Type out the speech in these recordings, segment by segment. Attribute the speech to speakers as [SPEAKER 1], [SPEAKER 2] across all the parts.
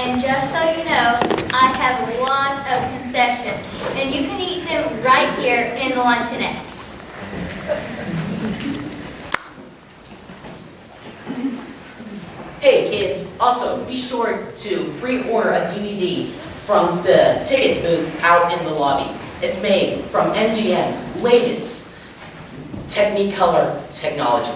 [SPEAKER 1] And just so you know, I have lots of concessions, and you can eat them right here in the luncheonette.
[SPEAKER 2] Hey kids, also be sure to pre-order a DVD from the ticket booth out in the lobby. It's made from MGM's latest Technicolor technology.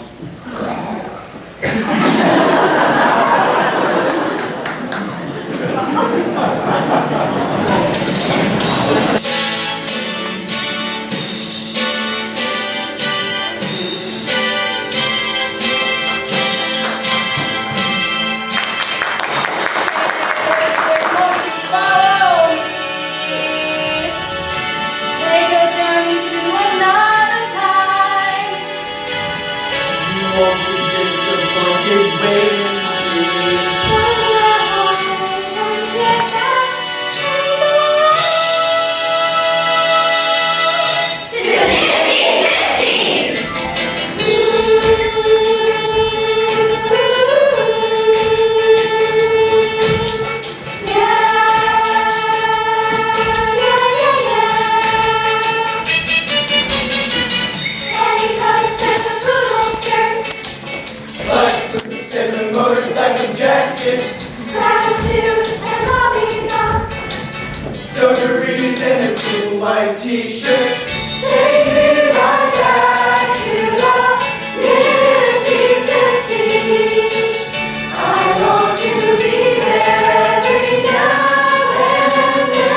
[SPEAKER 3] Dungarees and a cool white t-shirt. Take me right back to the Nifty Fifties. I want to be there every now and then.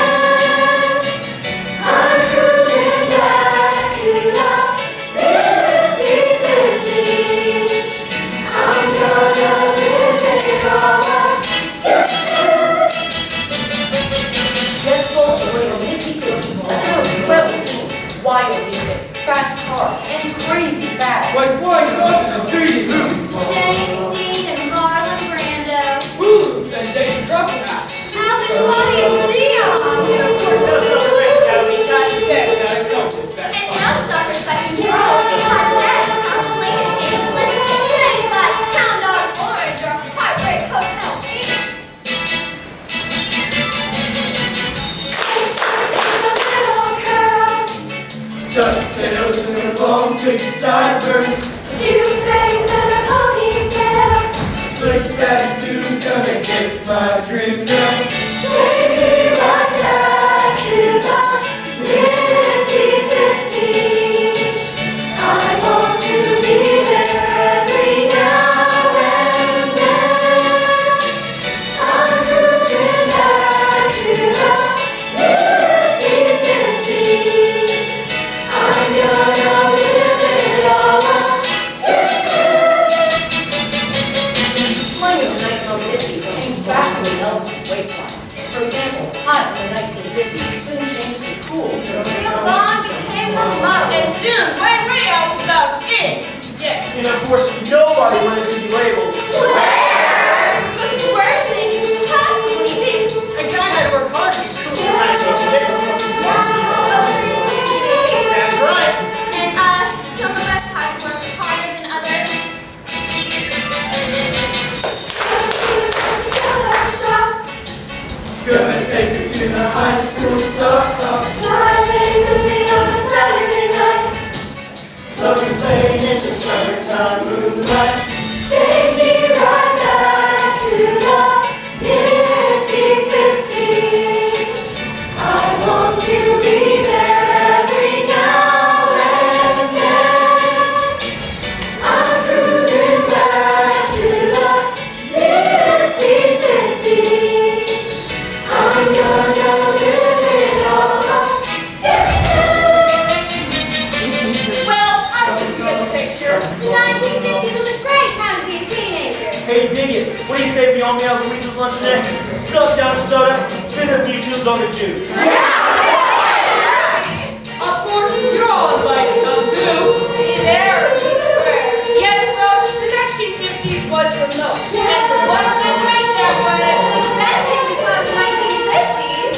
[SPEAKER 3] I'm cruising back to the Nifty Fifties. I'm gonna live it all up.
[SPEAKER 2] Wild music, fast cars, and crazy bags.
[SPEAKER 3] Like flying saucers and crazy movies.
[SPEAKER 1] James Dean and Marlon Brando.
[SPEAKER 3] Ooh, and David Crockett.
[SPEAKER 1] Alex Williams, Leon. And now suckers like you know, because that's probably a shameless shades like Hound Dog Orange or Heartbreak Hotel.
[SPEAKER 3] Ducktails and a long big sideburns.
[SPEAKER 1] Few bangs and a ponytail.
[SPEAKER 3] Slick back dude's gonna get my dream done.
[SPEAKER 1] Take me right back to the Nifty Fifties. I want to be there every now and then. I'm cruising back to the Nifty Fifties. I'm gonna live it all up.
[SPEAKER 2] Plenty of nights on the 50s changed rapidly relative to waistline. For example, hot in the 1950s soon changed to cool.
[SPEAKER 1] Real gone became the love.
[SPEAKER 4] And soon, Wayne Radio will stop skins. Yes.
[SPEAKER 3] And of course, nobody wanted to be labeled.
[SPEAKER 1] Swear! But the worst thing you could possibly be.
[SPEAKER 4] A guy had to work hard to be cool. That's right.
[SPEAKER 1] And some of us had to work harder than others.
[SPEAKER 3] Gonna take her to the high school soccer.
[SPEAKER 1] Driving movie on a Saturday night.
[SPEAKER 3] Loving playing in the summertime moonlight.
[SPEAKER 1] Take me right back to the Nifty Fifties. I want to be there every now and then. I'm cruising back to the Nifty Fifties. I'm gonna live it all up. Well, I hope you get the picture. The 1950s was a great time to be a teenager.
[SPEAKER 5] Hey, dig it. What do you say we all meet out Louisa's luncheonette? Suck down the soda, spin a few tunes on the juke.
[SPEAKER 4] Of course, you're all invited to come too. Be there. Yes, folks, the 1950s was the most. And the one thing right there was the best thing about the 1950s.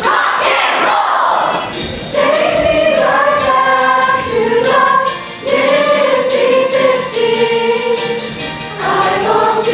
[SPEAKER 1] Rock and roll! Take me right back to the Nifty Fifties. I want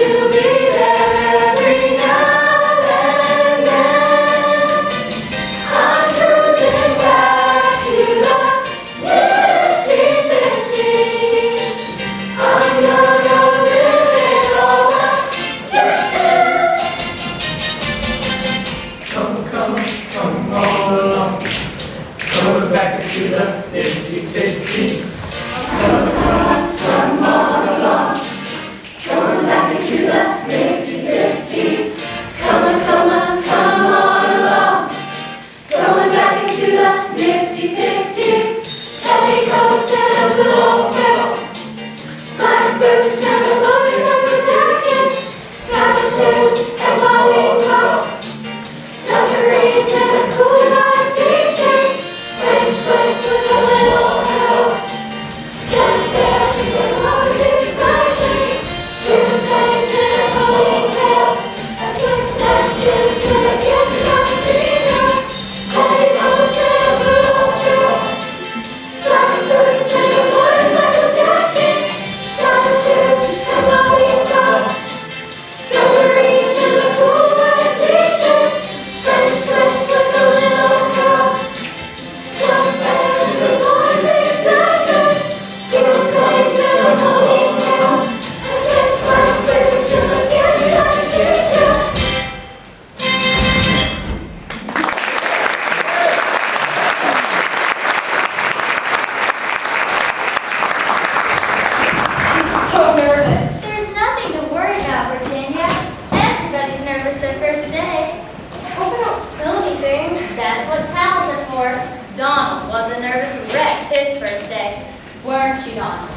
[SPEAKER 1] weren't you, Don?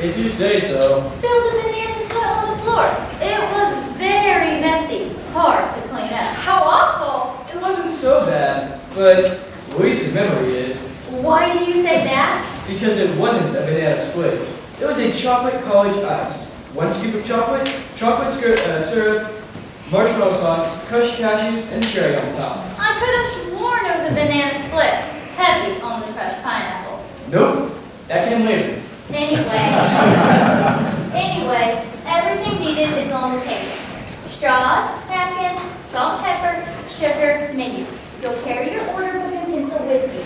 [SPEAKER 6] If you say so.
[SPEAKER 1] Spilled a banana split on the floor. It was very messy, hard to clean up.
[SPEAKER 4] How awful!
[SPEAKER 6] It wasn't so bad, but Luis's memory is.
[SPEAKER 1] Why do you say that?
[SPEAKER 6] Because it wasn't a banana split. It was a chocolate college ice. 1 scoop of chocolate, syrup, marshmallow sauce, crushed cashews, and cherry on top.
[SPEAKER 1] I could have sworn it was a banana split. Heavy on the crushed pineapple.
[SPEAKER 6] Nope, that came later.
[SPEAKER 1] Anyway, everything needed is on the table. Straws, napkin, salt, pepper, sugar, menu. You'll carry your order book and pencil with you.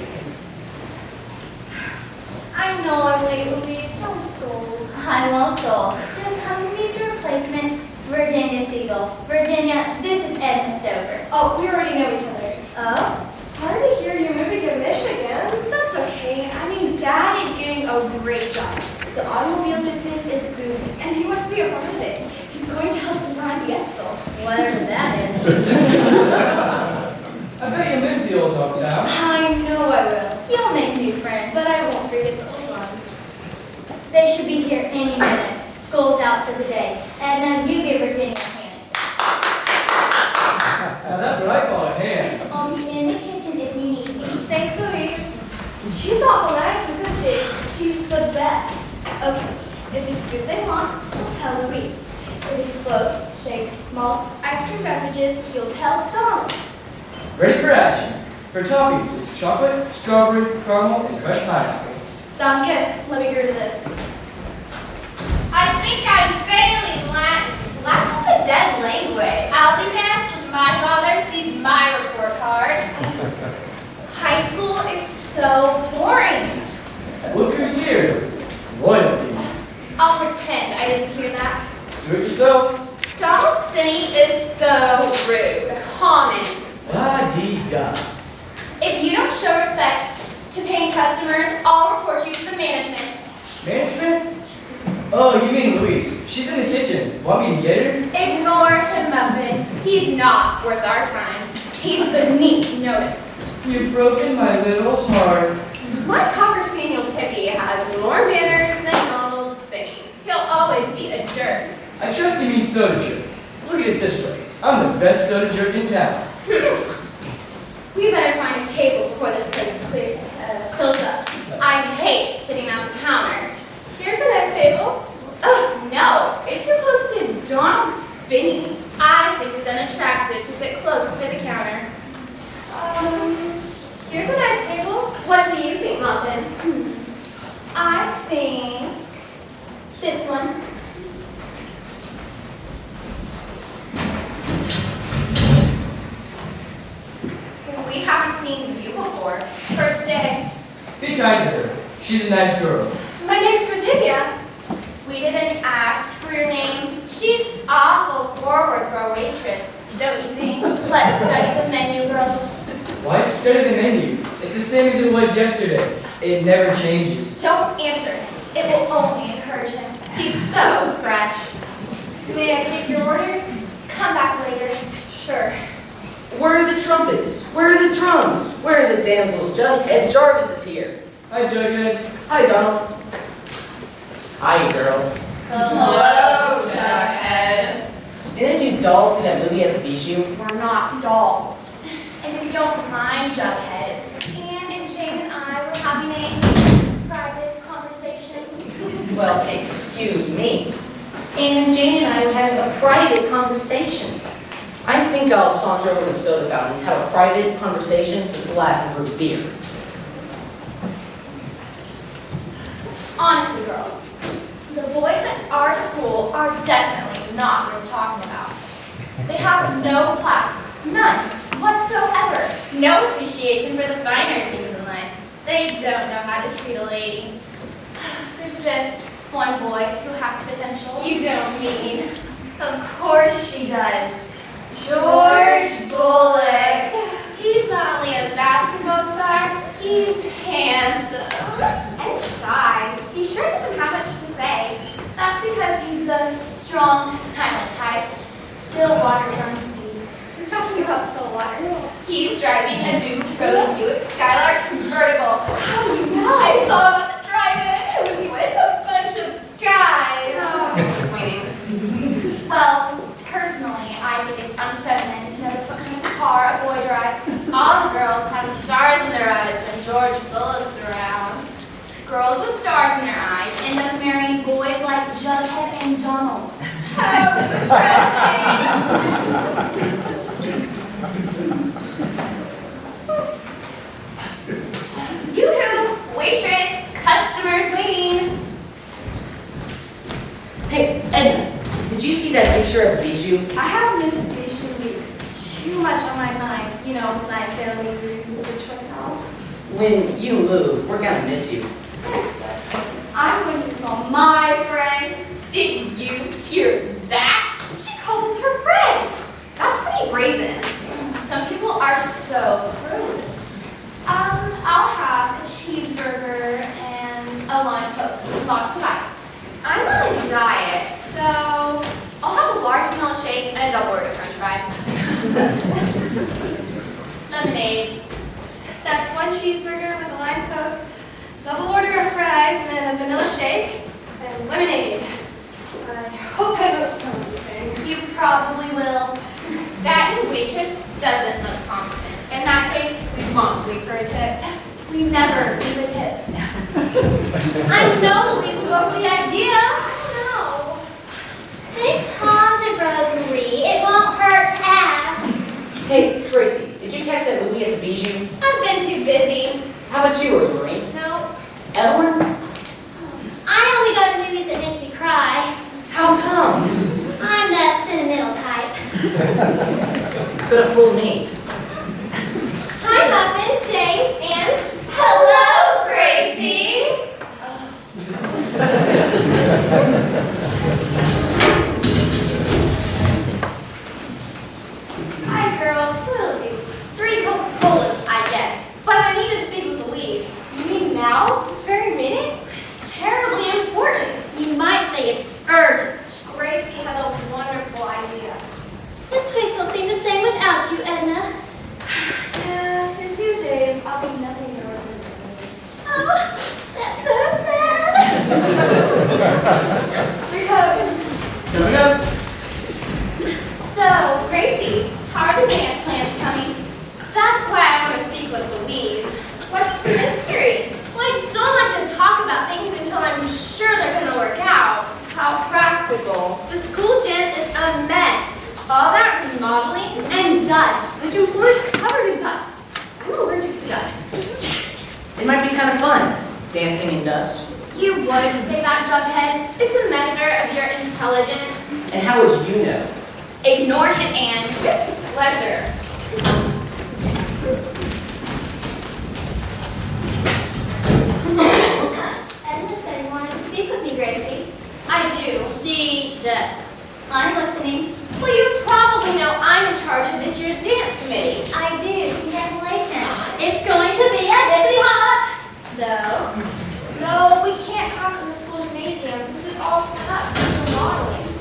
[SPEAKER 4] I know I'm late, Louise. Don't scold.
[SPEAKER 1] I won't scold. Just come to meet your replacement, Virginia Siegel. Virginia, this is Edna Stover.
[SPEAKER 4] Oh, we already know each other.
[SPEAKER 1] Oh?
[SPEAKER 4] Sorry to hear you're moving to Michigan. That's okay. I mean, Dad is getting a great job. The automobile business is booming, and he wants to be a part of it. He's going to help design the Edsel.
[SPEAKER 1] Whatever that is.
[SPEAKER 6] I bet you missed the old hometown.
[SPEAKER 4] I know I will,
[SPEAKER 1] You'll make new friends.
[SPEAKER 4] but I won't forget the old ones.
[SPEAKER 1] They should be here any minute. School's out for the day. Edna, you give Virginia a hand.
[SPEAKER 6] Now that's what I call a hand.
[SPEAKER 1] I'll be in the kitchen if you need me.
[SPEAKER 4] Thanks, Louise. She's awful nice, isn't she? She's the best. Okay, if it's food they want, you'll tell Louise. If it's floats, shakes, malts, ice cream beverages, you'll tell Donald.
[SPEAKER 6] Ready for action. For toppings, it's chocolate, strawberry, caramel, and crushed pineapple.
[SPEAKER 4] Sounds good. Let me go to this.
[SPEAKER 7] I think I'm failing Latin. Latin's a dead language. I'll be damned if my father sees my report card. High school is so boring.
[SPEAKER 6] Look who's here. Loyalty.
[SPEAKER 7] I'll pretend I didn't hear that.
[SPEAKER 6] Suit yourself.
[SPEAKER 7] Donald Stinney is so rude. Common.
[SPEAKER 6] La-dee-da.
[SPEAKER 7] If you don't show respect to paying customers, I'll report you to the management.
[SPEAKER 6] Management? Oh, you mean Louise. She's in the kitchen. Want me to get her?
[SPEAKER 7] Ignore him, Muffin. He's not worth our time. He's beneath notice.
[SPEAKER 6] You've broken my little heart.
[SPEAKER 7] My Cocker Spaniel Tippy has more manners than Donald Spinney. He'll always be a jerk.
[SPEAKER 6] I trust you mean soda jerk. Look at it this way. I'm the best soda jerk in town.
[SPEAKER 7] We better find a table before this place fills up. I hate sitting on the counter. Here's a nice table. Oh, no. It's too close to Donald Spinney. I think it's unattractive to sit close to the counter. Here's a nice table. What do you think, Muffin? I think this one. We haven't seen you before. First day.
[SPEAKER 6] Be kind to her. She's a nice girl.
[SPEAKER 7] My name's Virginia. We didn't ask for your name. She's awful forward for a waitress, don't you think? Let's study the menu, girls.
[SPEAKER 6] Why study the menu? It's the same as it was yesterday. It never changes.
[SPEAKER 7] Don't answer him. It will only encourage him. He's so fresh. May I take your orders? Come back later. Sure.
[SPEAKER 2] Where are the trumpets? Where are the drums? Where are the damsels? Jughead Jarvis is here.
[SPEAKER 6] Hi, Jughead.
[SPEAKER 2] Hi, Donald. Hi, girls.
[SPEAKER 7] Hello, Jughead.
[SPEAKER 2] Didn't you dolls see that movie at the Bijou?
[SPEAKER 7] We're not dolls. And if you don't mind, Jughead, Anne and Jane and I were having a private conversation.
[SPEAKER 2] Well, excuse me. Anne and Jane and I were having a private conversation. I think I'll saunter over to the soda fountain and have a private conversation with a glass of root beer.
[SPEAKER 7] Honestly, girls, the boys at our school are definitely not worth talking about. They have no class, none whatsoever. No appreciation for the finer things in life. They don't know how to treat a lady. There's just one boy who has potential. You don't mean. Of course she does. George Bullock. He's not only a basketball star, he's handsome and shy. He sure doesn't have much to say. That's because he's the strong, silent type. Still water runs deep. He's talking about still water. He's driving a new Buick Skylark convertible. How do you know? I saw him at the drive-in. Who was he with? Jughead and Donald.
[SPEAKER 1] How depressing. Yoo-hoo! Waitress, customers waiting.
[SPEAKER 2] Hey, Edna, did you see that picture of Bijou?
[SPEAKER 8] I haven't been to Bijou in weeks. Too much on my mind. You know, my family dreams of a trial.
[SPEAKER 2] When you move, we're gonna miss you.
[SPEAKER 8] Yes, Judge. I'm going to miss all my friends.
[SPEAKER 4] Did you hear that?
[SPEAKER 7] She calls us her friends. That's pretty brazen. Some people are so rude. I'll have a cheeseburger and a lime coke with lots of ice. I'm on a diet, so I'll have a large vanilla shake and a double order french fries. Lemonade.
[SPEAKER 8] That's one cheeseburger with a lime coke, double order of fries, and a vanilla shake, and lemonade. I hope I don't smell anything.
[SPEAKER 7] You probably will. That new waitress doesn't look confident. In that case, we won't leave her a tip. We never leave a tip. I know Louise will go for the idea. No.
[SPEAKER 1] Take pause, Rosemary. It won't hurt to ask.
[SPEAKER 2] Hey, Gracie, did you catch that movie at the Bijou?
[SPEAKER 7] I've been too busy.
[SPEAKER 2] How about you, Rosemary?
[SPEAKER 7] No.
[SPEAKER 2] Evelyn?
[SPEAKER 1] I only go to movies that make me cry.
[SPEAKER 2] How come?
[SPEAKER 1] I'm that sentimental type.
[SPEAKER 2] Could have fooled me.
[SPEAKER 7] Hi, Muffin, Jane, and hello, Gracie.
[SPEAKER 8] Hi, girls. Who is
[SPEAKER 7] 3 Coca-Colas, I guess. But I need to speak with Louise.
[SPEAKER 8] you? You mean now? This very minute?
[SPEAKER 7] It's terribly important.
[SPEAKER 1] You might say it's urgent.
[SPEAKER 8] Gracie has a wonderful idea.
[SPEAKER 1] This place will seem the same without you, Edna.
[SPEAKER 8] Yeah, in a few days, I'll be nothing more than a baby.
[SPEAKER 1] Oh, that's so sad.
[SPEAKER 8] 3 Cokes.
[SPEAKER 6] Coming up.
[SPEAKER 7] So, Gracie, how are the dance plans coming? That's why I want to speak with Louise. What's the mystery? Well, I don't like to talk about things until I'm sure they're going to work out.
[SPEAKER 8] How practical.
[SPEAKER 7] The school gym is a mess. All that remodeling and dust. The gym floor is covered in dust. I'm allergic to dust.
[SPEAKER 2] It might be kind of fun, dancing in dust.
[SPEAKER 7] You would say that, Jughead. It's a measure of your intelligence.
[SPEAKER 2] And how would you know?
[SPEAKER 7] Ignore him and with pleasure.
[SPEAKER 1] Edna said you wanted to speak with me, Gracie.
[SPEAKER 7] I do.
[SPEAKER 1] She does. I'm listening.
[SPEAKER 7] Well, you probably know I'm in charge of this year's dance committee.
[SPEAKER 1] I do. Congratulations. It's going to be a hippity hop.
[SPEAKER 7] So we can't have it in the school gymnasium because it's all set up for modeling.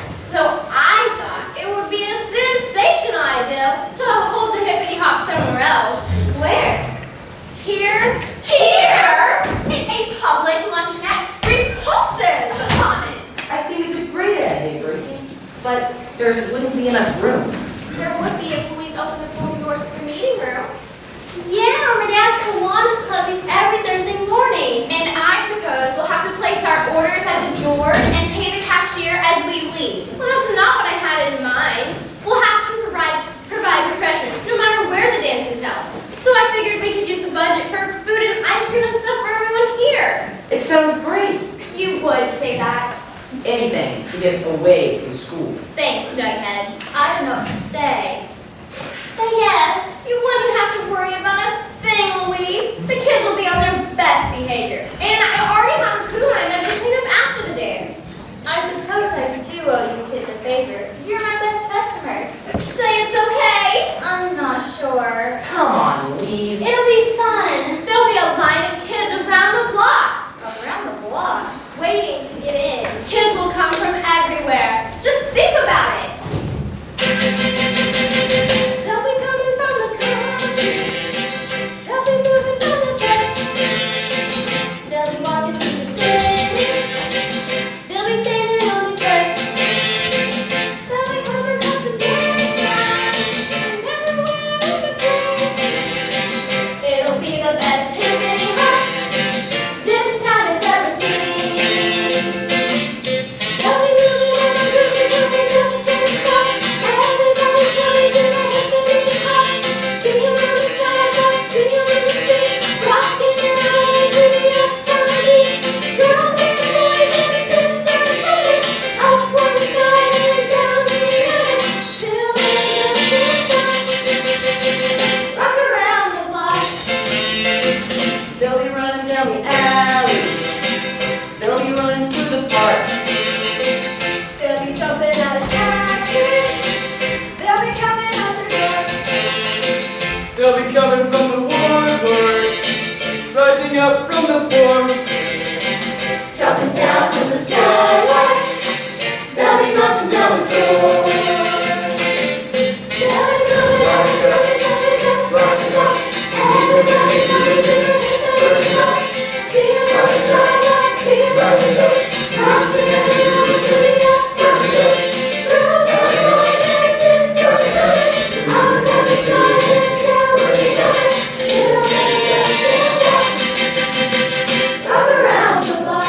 [SPEAKER 7] So I thought it would be a sensational idea to hold the hippity hop somewhere else.
[SPEAKER 1] Where?
[SPEAKER 7] Here? Here? In a public luncheonette. Repulsive! Common.
[SPEAKER 2] I think it's a great idea, Gracie, but there wouldn't be enough room.
[SPEAKER 7] There would be if Louise opened the folding doors to the meeting room.
[SPEAKER 1] Yeah, my dad's Kiwanis Club is every Thursday morning.
[SPEAKER 7] And I suppose we'll have to place our orders at the door and pay the cashier as we leave. Well, that's not what I had in mind. We'll have to provide refreshments no matter where the dance is held. So I figured we could use the budget for food and ice cream and stuff for everyone here.
[SPEAKER 2] It sounds great.
[SPEAKER 7] You would say that.
[SPEAKER 2] Anything to get us away from school.
[SPEAKER 7] Thanks, Jughead.
[SPEAKER 1] I don't know what to say.
[SPEAKER 7] Say yes. You wouldn't have to worry about a thing, Louise. The kids will be on their best behavior. And I already have a poo line to clean up after the dance.
[SPEAKER 1] I suppose I do owe you kids a favor. You're my best customers.
[SPEAKER 7] Say it's okay.
[SPEAKER 1] I'm not sure.
[SPEAKER 2] Come on, Louise.
[SPEAKER 1] It'll be fun.
[SPEAKER 7] There'll be a line of kids around the block.
[SPEAKER 1] Around the block, waiting to get in.
[SPEAKER 7] Kids will come from everywhere. Just think about it. They'll be coming from the country. They'll be moving from the west.
[SPEAKER 1] They'll be jumping out of taxis. They'll be coming out the door.
[SPEAKER 6] They'll be coming from the woodwork, rising up from the floor.
[SPEAKER 1] Dropping down from the skyline. They'll be knocking down the door. They'll be coming out the door. Everybody's coming to the door. See 'em on the sidewalk, see 'em on the street. Rocking and moving to the outside. Girls on the horses, jumping up. On the other side, down looking up. It'll make us stand up. Rock around the block.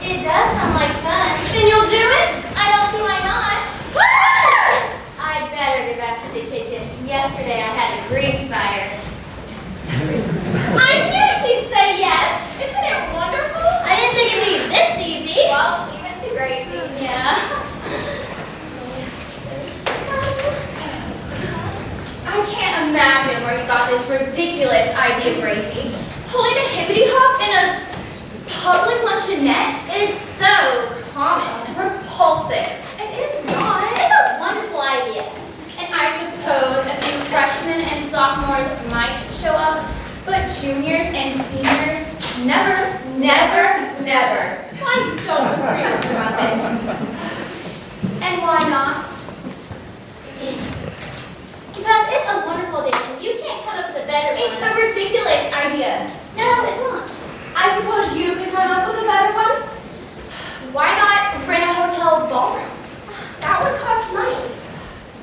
[SPEAKER 7] It does sound like fun. Then you'll do it? I don't see why not. I'd better get back to the kitchen. Yesterday I had a grease fire. I knew she'd say yes. Isn't it wonderful? I didn't think it'd be this easy. Well, leave it to Gracie. Yeah. I can't imagine where you got this ridiculous idea, Gracie. Holding a hippity hop in a public luncheonette? It's so common. Repulsive. It is not. It's a wonderful idea. And I suppose a few freshmen and sophomores might show up, but juniors and seniors never. Never, never. I don't agree with you, Muffin. And why not? Because it's a wonderful day and you can't come up with a better one. It's a ridiculous idea. No, it's not. I suppose you could come up with a better one? Why not rent a hotel ballroom? That would cost money.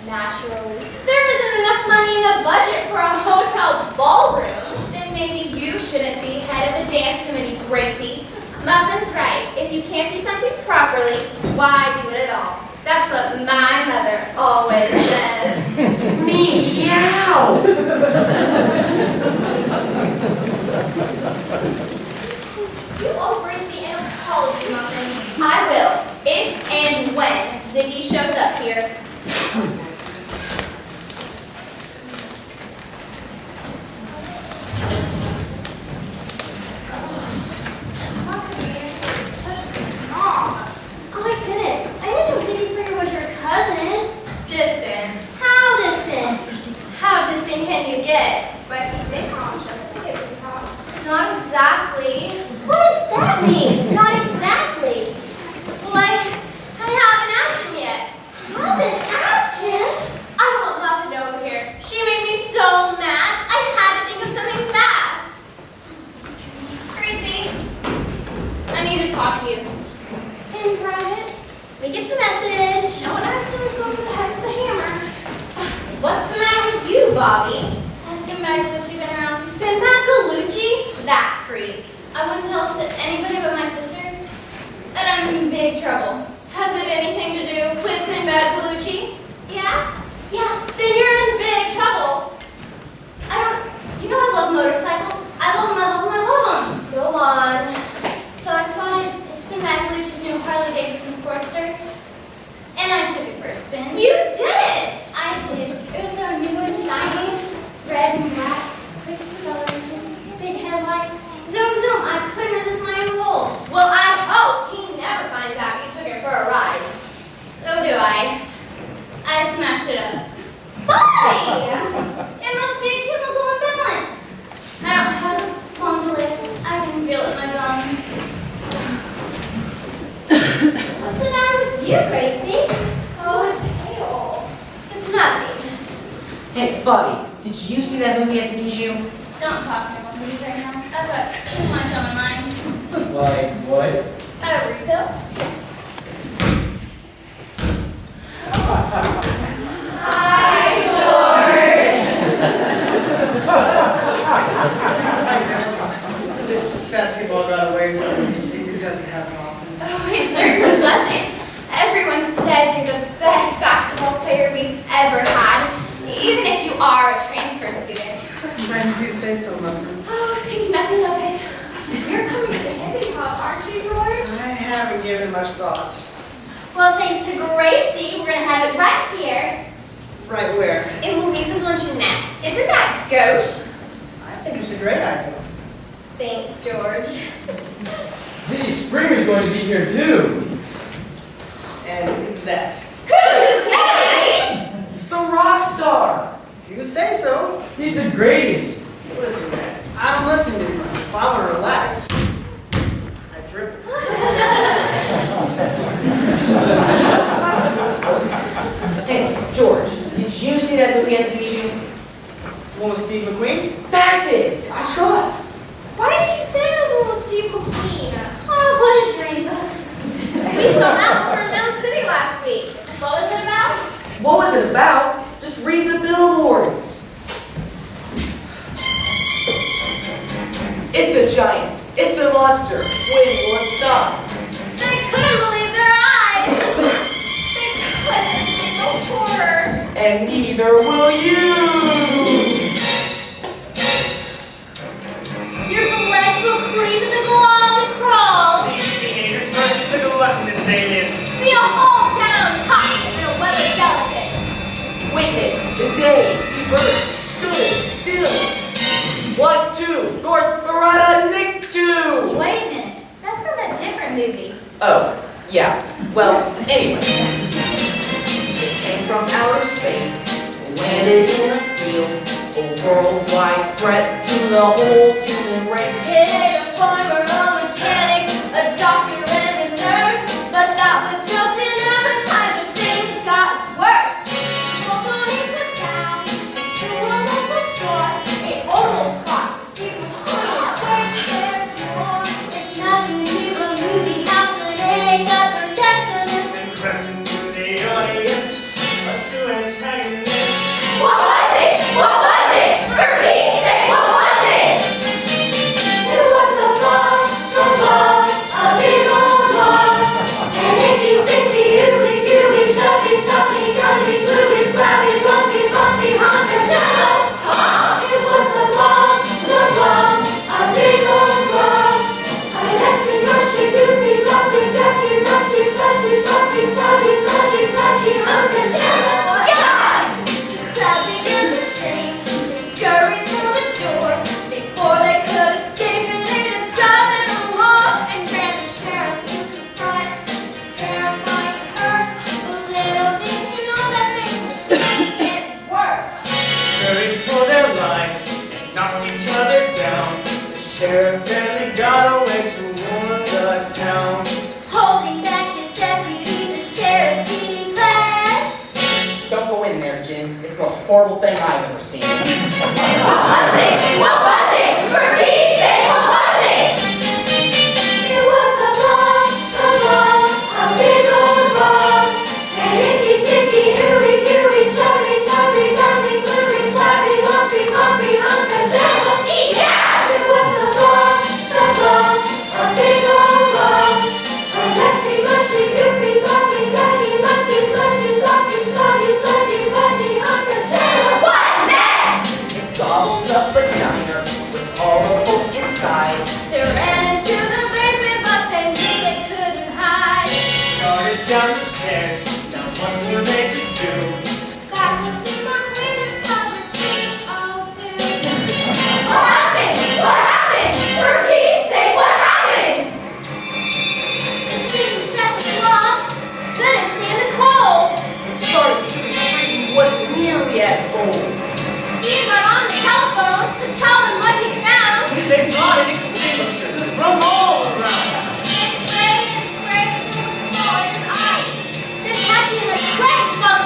[SPEAKER 7] Naturally. There isn't enough money in the budget for a hotel ballroom. Then maybe you shouldn't be head of the dance committee, Gracie. Muffin's right. If you can't do something properly, why do it at all? That's what my mother always said.
[SPEAKER 2] Meow!
[SPEAKER 7] You owe Gracie an apology, Muffin. I will, if and when Ziggy shows up here. Oh my goodness, I didn't know Ziggy Springer was your cousin. Distant. How distant? How distant can you get? But he did call him Not exactly. What does that mean? Not exactly. Well, I haven't asked him yet. Haven't asked him? I want Muffin over here. She made me so mad. I had to think of something fast. Gracie, I need to talk to you. In private? We get the message. Don't ask him to over the head with a hammer. What's the matter with you, Bobby? Has Tim Magalucci been around? Tim Magalucci? That creep. I wouldn't tell this to anybody but my sister. And I'm in big trouble. Has it anything to do with Tim Magalucci? Yeah? Yeah. Then you're in big trouble. You know I love motorcycles. I love them. Go on. So I spotted Tim Magalucci's new Harley Davidson Sportster. And I took it for a spin. You did! I did. It was so new and shiny, red and black, quick acceleration, big headlight, zoom zoom. I couldn't resist my impulse. Well, I hope he never finds out you took it for a ride. So do I. I smashed it up. Why? It must be a chemical imbalance. I don't have long to live. I can feel it in my bones. What's the matter with you, Gracie?
[SPEAKER 2] Hey, Bobby, did you see that movie at the Bijou?
[SPEAKER 7] Don't talk to me about movies right now. I've got too much on my mind.
[SPEAKER 6] Like what?
[SPEAKER 7] A refill? Hi, George.
[SPEAKER 9] This basketball got away from me. It doesn't happen often.
[SPEAKER 7] Oh, it certainly doesn't. Everyone says you're the best basketball player we've ever had, even if you are a transfer student.
[SPEAKER 9] Nice of you to say so, Mother.
[SPEAKER 7] Oh, think nothing of it. You're coming to the hippie hop, aren't you, George?
[SPEAKER 9] I haven't given much thought.
[SPEAKER 7] Well, thanks to Gracie, we're gonna have it right here
[SPEAKER 9] Right where?
[SPEAKER 7] in Louise's luncheonette. Isn't that gauche?
[SPEAKER 9] I think it's a great idea.
[SPEAKER 7] Thanks, George.
[SPEAKER 6] Ziggy Springer's going to be here too.
[SPEAKER 9] And who's that?
[SPEAKER 7] Who's that?
[SPEAKER 2] The rock star!
[SPEAKER 9] If you say so.
[SPEAKER 6] He's the greatest.
[SPEAKER 9] Listen, guys, I don't listen to you much. If I want to relax, I drip.
[SPEAKER 2] Hey, George, did you see that movie at the Bijou?
[SPEAKER 9] One with Steve McQueen?
[SPEAKER 2] That's it! I saw it!
[SPEAKER 7] Why didn't you say it was a little Steve McQueen? Oh, what a dream. We saw that over in Mound City last week. What was it about?
[SPEAKER 2] What was it about? Just read the billboards. It's a giant. It's a monster. When will it stop?
[SPEAKER 7] They couldn't believe their eyes. They couldn't see no horror.
[SPEAKER 2] And neither will you.
[SPEAKER 7] Your flesh will creep and the glog to crawl.
[SPEAKER 3] See teenagers versus the gluttonous alien.
[SPEAKER 7] See a whole town caught in a weather skeleton.
[SPEAKER 2] Witness the day the earth stood still. 1, 2, North Barada, Nick 2.
[SPEAKER 7] Wait a minute. That's from a different movie.
[SPEAKER 2] Oh, yeah. Well, anyway. It came from outer space, landed in a field, a worldwide threat to the whole human race.
[SPEAKER 7] It ain't a farmer, a mechanic, a doctor and a nurse, but that was just an advertisement. Things got worse. Walked on into town, to a local store. It almost got Steve McQueen. There's more. It's nothing new, a movie house, and it ain't got projectionists.
[SPEAKER 3] And crept into the audience. A true antagonist.
[SPEAKER 7] What was it? What was it? For Pete's sake, what was it? It was a bug, a big old bug. An icky, sticky, ooey, gooey, chubby, tubby, gummy, gluey, flabby, lumpy, bumpy, hunter, jello. It was a bug, a big old bug. A nasty, mushy, goopy, lumpy, ducky, lumpy, slushy, slumpy, sludgy, sludgy, fludgy, hunter, jello. God! The crowd began to scream and scurry through the door. Before they could escape, they laid a dive in a wall and ran to Scherer to confront this terrifying curse. Little did he know that things would get worse.
[SPEAKER 3] Scurried for their lives and knocked each other down. The sheriff barely got away to warn the town.
[SPEAKER 7] Holding back his deputy, the sheriff declared.
[SPEAKER 2] Don't go in there, Jim. It's the most horrible thing I've ever seen.
[SPEAKER 7] What was it? What was it? For Pete's sake, what was it? It was the bug, a big old bug. An icky, sticky, ooey, gooey, chubby, tubby, gummy, gluey, flabby, lumpy, bumpy, hunter, jello. Yes! It was the bug, a big old bug. A messy, mushy, goopy, lumpy, ducky, lumpy, slushy, slumpy, sludgy, sludgy, budgy, hunter, jello. What next?
[SPEAKER 2] It gobbled up a diner with all the folks inside.
[SPEAKER 7] They ran into the basement, but they knew they couldn't hide.
[SPEAKER 3] Started down the stairs. Now what were they to do?
[SPEAKER 7] That's when Steve McQueen discovered CO2. What happened? What happened? For Pete's sake, what happened? It seemed that the clock couldn't stand the cold.
[SPEAKER 2] It started to retreat and wasn't nearly as bold.
[SPEAKER 7] Steve got on the telephone to tell them what he found.
[SPEAKER 3] They brought an extinguisher. There's rum all around.
[SPEAKER 7] It sprayed and sprayed till it was solid as ice. Then Happy and a crate fell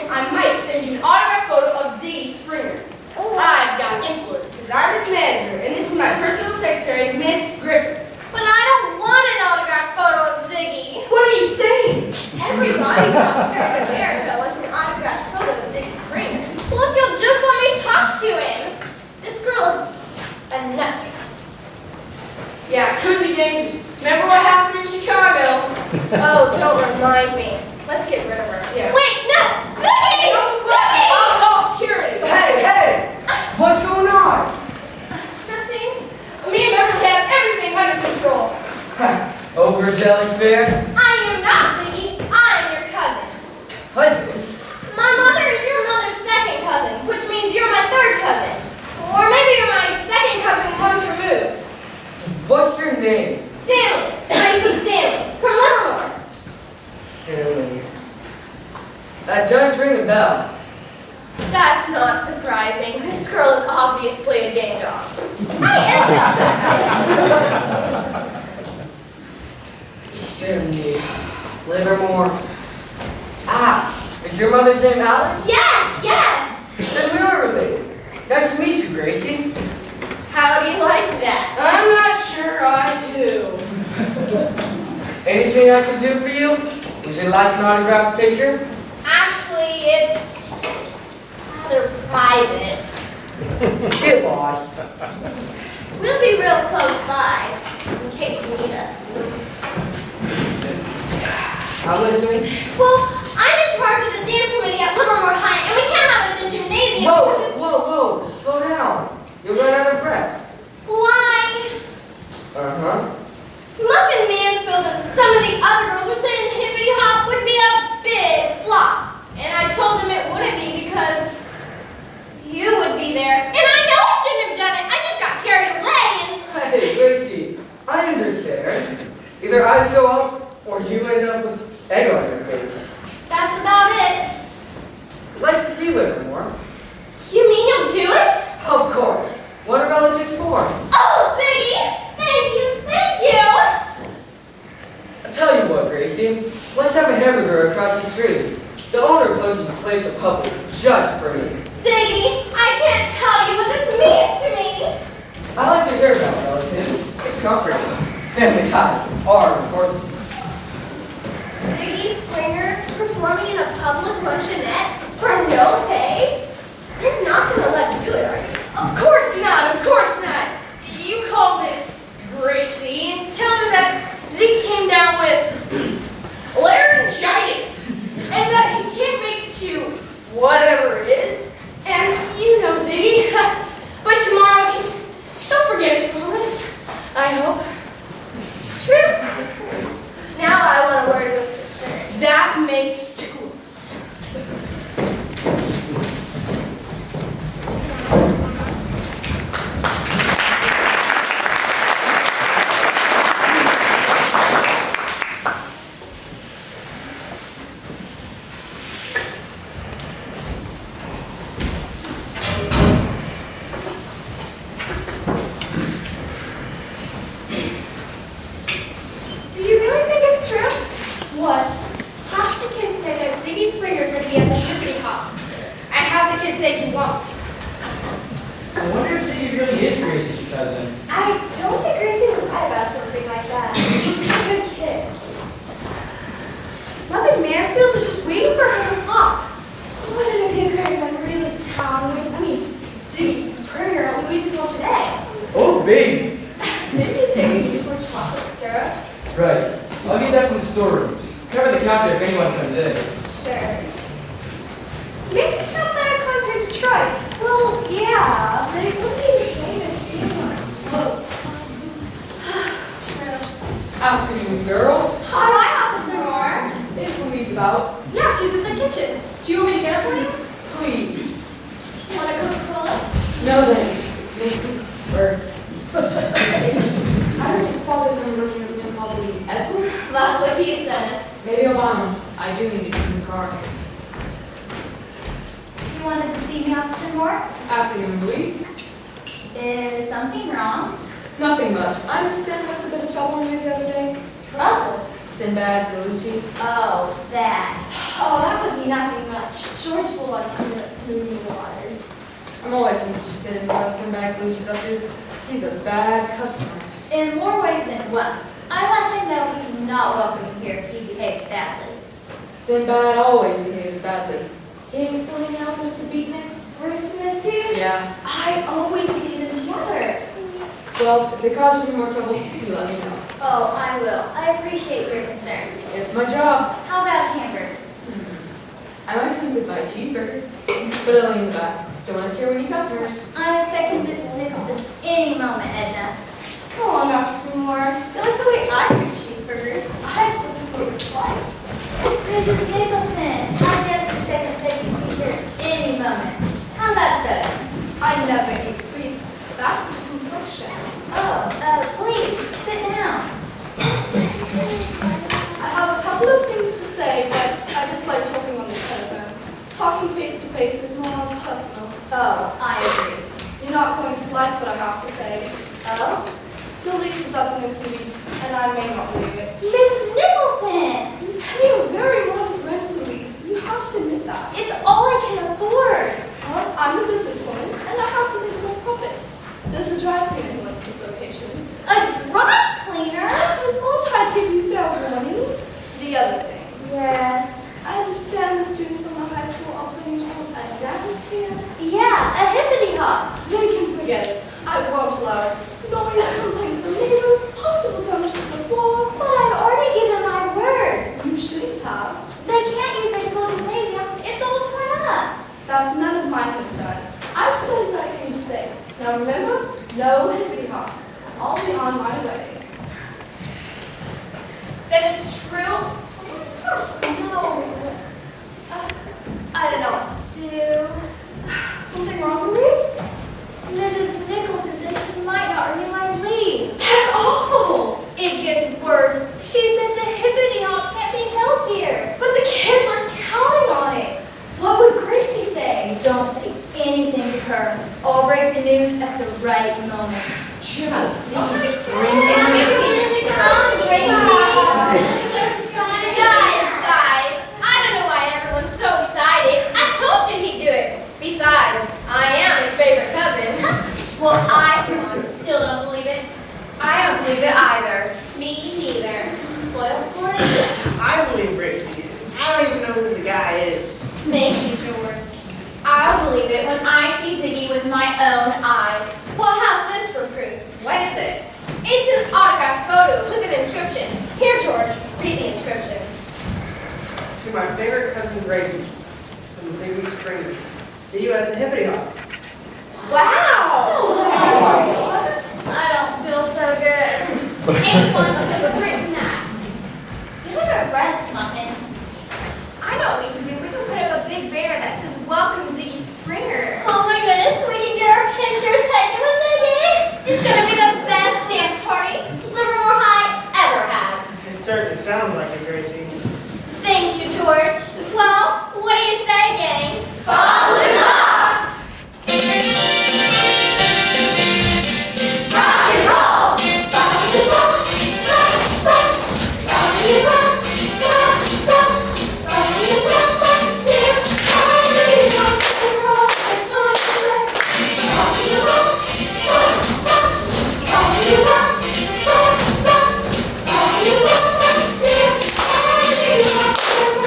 [SPEAKER 4] I might send you an autographed photo of Ziggy Springer. I've got influence because I'm his manager, and this is my personal secretary, Miss Griffin.
[SPEAKER 7] But I don't want an autographed photo of Ziggy.
[SPEAKER 4] What are you saying?
[SPEAKER 7] Every police officer in America wants an autographed photo of Ziggy Springer. Well, if you'll just let me talk to him. This girl is a nutcase.
[SPEAKER 4] Yeah, it could be dangerous. Remember what happened in Chicago?
[SPEAKER 7] Oh, don't remind me. Let's get rid of her.
[SPEAKER 4] Yeah.
[SPEAKER 7] Wait, no! Ziggy! Ziggy!
[SPEAKER 4] I'll call security.
[SPEAKER 6] Hey! What's going on?
[SPEAKER 7] Nothing.
[SPEAKER 4] Me and Beverly have everything under control.
[SPEAKER 6] Overzealous fair?
[SPEAKER 7] I am not Ziggy. I am your cousin.
[SPEAKER 6] Husband?
[SPEAKER 7] My mother is your mother's second cousin, which means you're my third cousin. Or maybe you're my second cousin once removed.
[SPEAKER 6] What's your name?
[SPEAKER 7] Stanley. Tracy Stanley. From Livermore.
[SPEAKER 6] Stanley. That does ring a bell.
[SPEAKER 7] That's not surprising. This girl is obviously a ding dong. I am not such this.
[SPEAKER 6] Stanley. Livermore. Ah, is your mother's name Alice?
[SPEAKER 7] Yes, yes.
[SPEAKER 6] Then we are related. Nice to meet you, Gracie.
[SPEAKER 7] How do you like that?
[SPEAKER 4] I'm not sure I do.
[SPEAKER 6] Anything I can do for you? Would you like an autographed picture?
[SPEAKER 7] Actually, it's rather private.
[SPEAKER 6] Get lost.
[SPEAKER 7] We'll be real close by, in case you need us.
[SPEAKER 6] I'm listening.
[SPEAKER 7] Well, I'm in charge of the dance committee at Livermore High, and we can't have it at the gymnasium because it's...
[SPEAKER 6] Whoa, slow down. You'll run out of breath.
[SPEAKER 7] Why?
[SPEAKER 6] Uh-huh.
[SPEAKER 7] Muffin Mansfield and some of the other girls were saying the hippity hop would be a big flop. And I told them it wouldn't be because you would be there. And I know I shouldn't have done it. I just got carried away and...
[SPEAKER 6] Hey, Gracie, I understand. Either I show up or you end up with egg on your face.
[SPEAKER 7] That's about it.
[SPEAKER 6] I'd like to see Livermore.
[SPEAKER 7] You mean you'll do it?
[SPEAKER 6] Of course. What are relatives for?
[SPEAKER 7] Oh, Ziggy! Thank you, thank you!
[SPEAKER 6] Tell you what, Gracie, let's have a hamburger across the street. The owner closes the place to public just for me.
[SPEAKER 7] Ziggy, I can't tell you what this means to me.
[SPEAKER 6] I like to hear about relatives. It's comforting. Family ties are important.
[SPEAKER 7] Ziggy Springer performing in a public luncheonette for no pay? You're not going to let him do it, are you?
[SPEAKER 4] Of course not, of course not. You call this Gracie and tell him that Zeke came down with laryngitis and that he can't make it to whatever it is. And you know Ziggy, by tomorrow he'll forget his promise, I hope.
[SPEAKER 7] True. Now I want a word with sister.
[SPEAKER 4] That makes two of us.
[SPEAKER 8] Do you really think it's true? What? Half the kids say that Ziggy Springer's going to be at the Hippity Hop, and half the kids say he won't.
[SPEAKER 6] I wonder if Ziggy really is Gracie's cousin.
[SPEAKER 8] I don't think Gracie would lie about something like that. She's a good kid. Nothing Mansfield is just waiting for her to pop. Wouldn't it be great if I really town? I mean, Ziggy Springer at Louise's lunch today.
[SPEAKER 6] Oh, baby.
[SPEAKER 8] Didn't you say we need more chocolate syrup?
[SPEAKER 6] Right. I'll get that from the storeroom. Cover the counter if anyone comes in.
[SPEAKER 8] Sure. Maybe come at a concert in Detroit. Well, yeah, but it wouldn't be the same as seeing our clothes.
[SPEAKER 4] Afternoon, girls.
[SPEAKER 8] Hi, Officer Moore.
[SPEAKER 4] Is Louise about?
[SPEAKER 8] Yeah, she's in the kitchen. Do you want me to get it for you?
[SPEAKER 4] Please.
[SPEAKER 8] You want a Coca-Cola?
[SPEAKER 4] No thanks. Makes me burn. I heard your father's been working as something called the Edsel.
[SPEAKER 8] That's what he says.
[SPEAKER 4] Maybe Obama. I do need to get in the car.
[SPEAKER 7] You wanted to see me, Officer Moore?
[SPEAKER 4] Afternoon, Louise.
[SPEAKER 7] Is something wrong?
[SPEAKER 4] Nothing much. I understand there's a bit of trouble in you the other day.
[SPEAKER 7] Trouble?
[SPEAKER 4] Sinbad, Galucci.
[SPEAKER 7] Oh, that.
[SPEAKER 8] Oh, that was nothing much. George Bullock under the smoothie waters.
[SPEAKER 4] I'm always interested in what Sinbad Galucci's up to. He's a bad customer.
[SPEAKER 7] In more ways than one. I let him know he's not welcome here if he behaves badly.
[SPEAKER 4] Sinbad always behaves badly. He ain't still hanging out with Mr. Beatniks?
[SPEAKER 8] Rootinist too?
[SPEAKER 4] Yeah.
[SPEAKER 8] I always see them together.
[SPEAKER 4] Well, if they cause you any more trouble, you let me know.
[SPEAKER 7] Oh, I will. I appreciate your concern.
[SPEAKER 4] It's my job.
[SPEAKER 7] How about a hamburger?
[SPEAKER 4] I might be tempted by a cheeseburger, but only in the back. Don't want to scare any customers.
[SPEAKER 7] I'm expecting Mrs. Nicholson any moment, Edna.
[SPEAKER 8] Come on, Officer Moore. You like the way I cook cheeseburgers? I flip them over twice.
[SPEAKER 7] Mrs. Nicholson, I'm just expecting you to be here any moment. How about soda?
[SPEAKER 8] I never eat sweets. That's complexion.
[SPEAKER 7] Oh, please, sit down.
[SPEAKER 8] I have a couple of things to say, but I just like talking on the telephone. Talking face to face is more personal.
[SPEAKER 7] Oh, I agree.
[SPEAKER 8] You're not going to like what I have to say.
[SPEAKER 7] Oh?
[SPEAKER 8] Your lease is up in a few weeks, and I may not believe it.
[SPEAKER 7] Mrs. Nicholson!
[SPEAKER 8] You pay a very modest rent, Louise. You have to admit that.
[SPEAKER 7] It's all I can afford.
[SPEAKER 8] Well, I'm a businesswoman, and I have to make my profit. There's a dry cleaner who wants this location.
[SPEAKER 7] A dry cleaner?
[SPEAKER 8] I thought I'd give you fair warning. The other thing.
[SPEAKER 7] Yes.
[SPEAKER 8] I understand the students from the high school are putting towards a dance here.
[SPEAKER 7] Yeah, a hippity hop.
[SPEAKER 8] They can forget it. I won't allow it. Noise, complaints from neighbors, possible damage to the floor.
[SPEAKER 7] But I've already given my word.
[SPEAKER 8] You shouldn't have.
[SPEAKER 7] They can't use their slow gymnasium. It's all torn up.
[SPEAKER 8] That's none of my concern. I've said what I came to say. Now remember, no hippity hop. I'll be on my way.
[SPEAKER 7] Then it's true? Oh my gosh, no. I don't know what to do.
[SPEAKER 8] Something wrong, Louise?
[SPEAKER 7] Mrs. Nicholson said she might not renew my lease.
[SPEAKER 8] That's awful!
[SPEAKER 7] It gets worse. She said the hippity hop can't be held here.
[SPEAKER 8] But the kids are counting on it. What would Gracie say?
[SPEAKER 7] Don't say anything to her. I'll break the news at the right moment.
[SPEAKER 2] Just
[SPEAKER 7] Come, Gracie. with my own eyes. Well, how's this for proof?
[SPEAKER 8] What is it?
[SPEAKER 7] It's an autographed photo with an inscription. Here, George, read the inscription.
[SPEAKER 9] To my favorite cousin Gracie, from Ziggy Springer. See you at the hippity hop.
[SPEAKER 7] Wow! I don't feel so good. Anyone could have written that. You better rest, Muffin. I know what we can do. We can put up a big banner that says, "Welcome, Ziggy Springer." Oh my goodness, we can get our pictures taken with Ziggy. It's gonna be the best dance party Livermore High ever had.
[SPEAKER 9] It certainly sounds like it, Gracie.
[SPEAKER 7] Thank you, George. Well, what do you say, gang? Bob Blue Bob! Rock and roll! Bob Blue Bob! Rock, rock! Bob Blue Bob! Rock, rock! Bob Blue Bob! Dance! Bob Blue Bob! Rock and roll! It's on the way! Bob Blue Bob! Rock, rock! Bob Blue Bob! Rock, rock! Bob Blue Bob! Dance! Bob Blue Bob!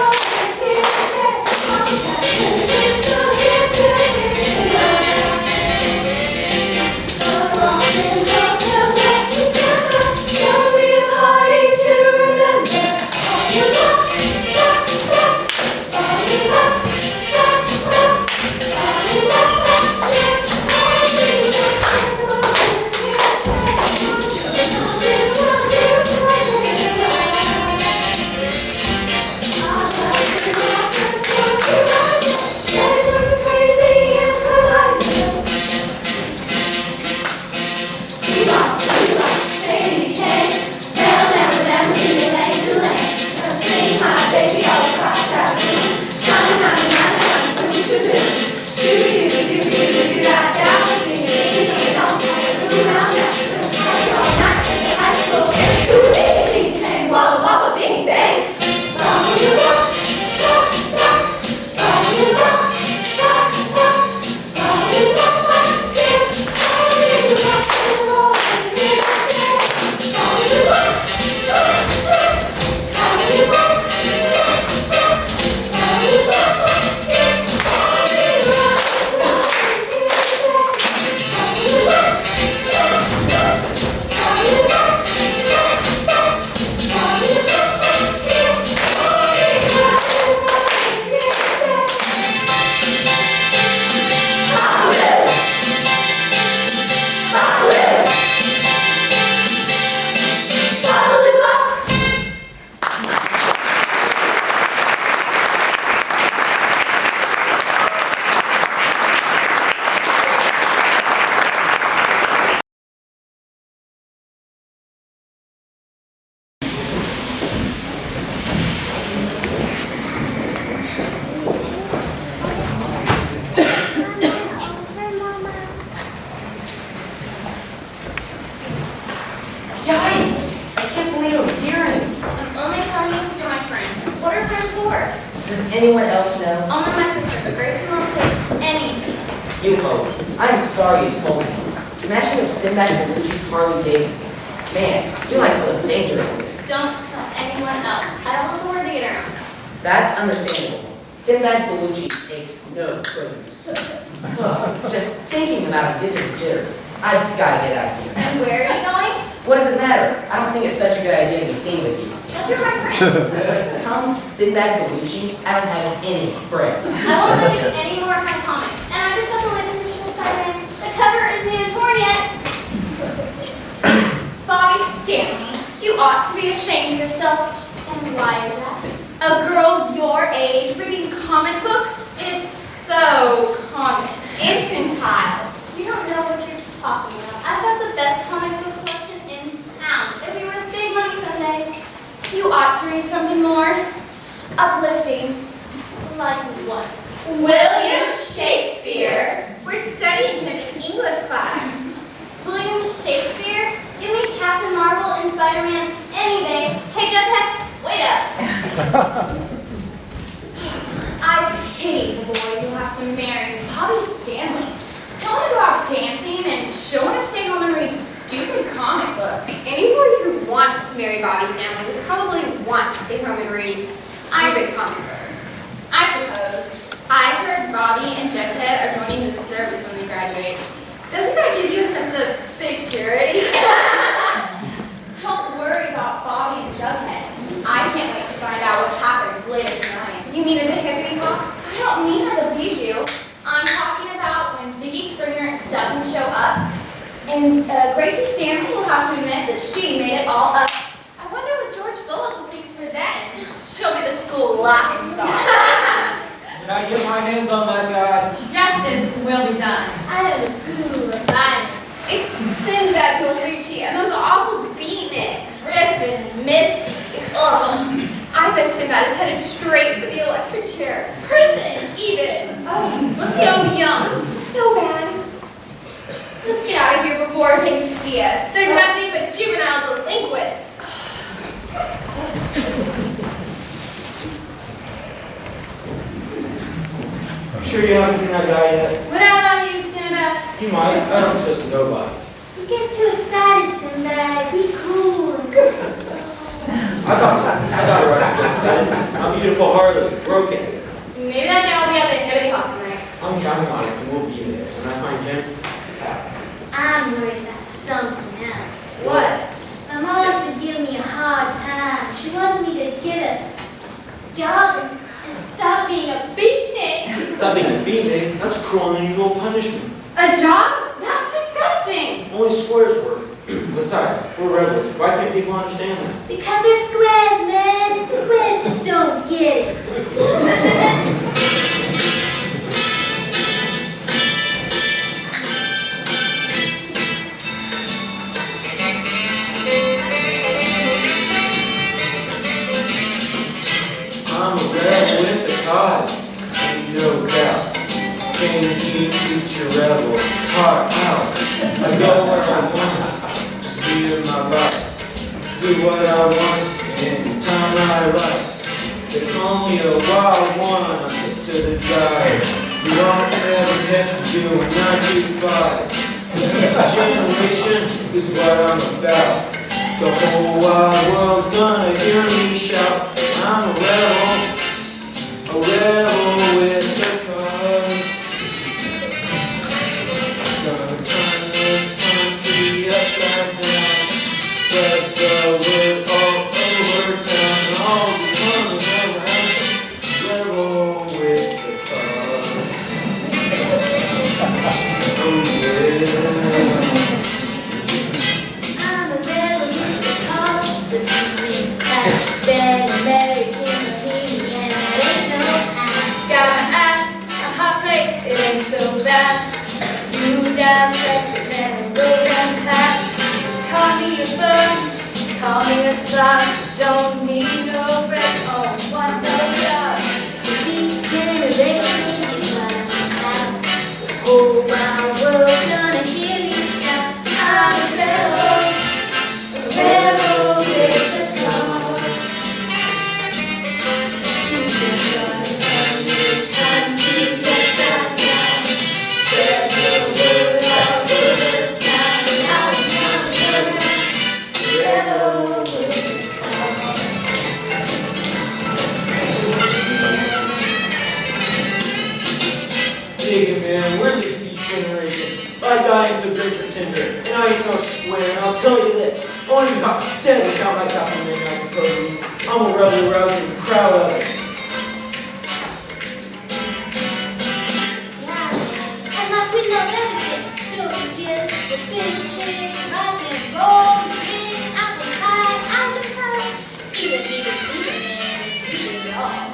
[SPEAKER 2] Anyone else know?
[SPEAKER 7] Only my sister, but Gracie won't say anything.
[SPEAKER 2] You hope. I'm sorry you told me. Smashing up Sinbad and Lucci's Harley Davidson. Man, you like to live dangerously.
[SPEAKER 7] Don't tell anyone else. I don't want the word to get around.
[SPEAKER 2] That's understandable. Sinbad Bellucci takes no prisoners. Just thinking about it gives me jitters. I've got to get out of here.
[SPEAKER 7] And where are you going?
[SPEAKER 2] What does it matter? I don't think it's such a good idea to be seen with you.
[SPEAKER 7] But you're my friend.
[SPEAKER 2] When it comes to Sinbad Bellucci, I don't have any friends.
[SPEAKER 7] I won't let you do any more of my comics. And I just have the latest issue of Spider-Man. The cover isn't even torn yet. Bobby Stanley, you ought to be ashamed of yourself. And why is that? A girl your age reading comic books? It's so common. Infantile. You don't know what you're talking about. I've got the best comic book collection in town. It'll be worth big money someday. You ought to read something more uplifting. Like what? William Shakespeare. We're studying him in English class. William Shakespeare? Give me Captain Marvel and Spider-Man any day. Hey, Jughead, wait up. I pity the boy who has to marry Bobby Stanley. He'll want to go out dancing and she'll want to stay home and read stupid comic books.
[SPEAKER 8] Any boy who wants to marry Bobby's family would probably want to stay home and read stupid comic books.
[SPEAKER 7] I suppose. I heard Bobby and Jughead are joining the service when they graduate. rate. Doesn't that give you a sense of security? Don't worry about Bobby and Jughead. I can't wait to find out what happens later tonight. You mean in the hippity hop? I don't mean as a bijou. I'm talking about when Ziggy Springer doesn't show up, and Gracie Stanley will have to admit that she made it all up. I wonder what George Bullock will think of her then. She'll be the school laughing stock.
[SPEAKER 6] Can I get my hands on that guy?
[SPEAKER 7] Justice will be done. I don't approve of violence. It's Sinbad Goldrichi and those awful beatniks. Griffin and Misty. Ugh. I bet Sinbad is headed straight for the electric chair. Prison, even. Oh, so young. So bad. Let's get out of here before they see us. They're nothing but juvenile delinquents.
[SPEAKER 5] Sure you haven't seen that guy yet?
[SPEAKER 7] What about you, Sinbad?
[SPEAKER 5] You might. I don't trust nobody.
[SPEAKER 1] You get too excited, Sinbad. Be cool.
[SPEAKER 5] I got a right to get excited. My beautiful Harley, broken.
[SPEAKER 7] Maybe that guy will be at the hippity hop tonight.
[SPEAKER 5] I'm counting on it, and we'll be there. When I find Jen,
[SPEAKER 1] I'm worried about something else.
[SPEAKER 7] What?
[SPEAKER 1] My mom's been giving me a hard time. She wants me to get a job and stop being a beatnik.
[SPEAKER 5] stop being a beatnik. That's cruel and unusual punishment.
[SPEAKER 7] A job? That's disgusting.
[SPEAKER 5] Only squares work. Besides, we're rebels. Why can't people understand that?
[SPEAKER 1] Because they're squares, man. Squares just don't get it.
[SPEAKER 5] I'm a rebel with a cause, ain't no doubt. Can't see future rebel, heart out. I go where I want, just be in my life. Do what I want, anytime I like. They call me a wild one, I get to the drive. We all ever get to do a 9 to 5. Generation is what I'm about. The whole wide world's gonna hear me shout. I'm a rebel with a cause. Gonna turn this country upside down. Spread the word all over town. And all because of rebel with a cause. Oh yeah.
[SPEAKER 1] I'm a rebel with a cause. The music has been American me, and it ain't no act.
[SPEAKER 7] Gotta act a hot plate, it ain't so bad. You just represent a road and path. Call me a bird, call me a star. Don't need no bread, oh, what the love.
[SPEAKER 1] The beat generation is what I'm about. The whole wide world's gonna hear me shout. I'm a rebel with a cause.
[SPEAKER 5] Dig man, we're the beat generation. Like I am the great pretender, and I ain't no square, and I'll tell you this. I won't even talk dead without my documentary I can podium. I'm a rebel rousing proud of it.
[SPEAKER 1] And like we know everything, so we get the big change, rock and roll, big apple pie, even it all.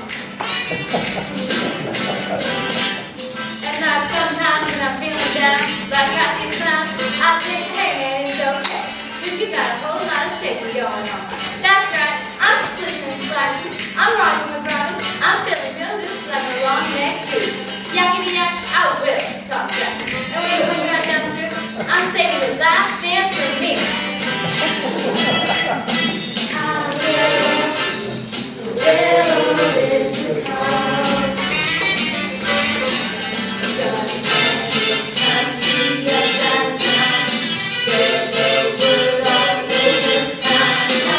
[SPEAKER 7] And that sometimes when I'm feeling down, like I got these times, I think, hey man, it's okay. Cause you got a whole lot of shaking going on. That's right, I'm splitting and splashing, I'm rocking with Robin, I'm feeling real loose like a long neck dude. Yakety yak, I will talk that. And when you come right down to, I'm saving the last dance for me.
[SPEAKER 1] I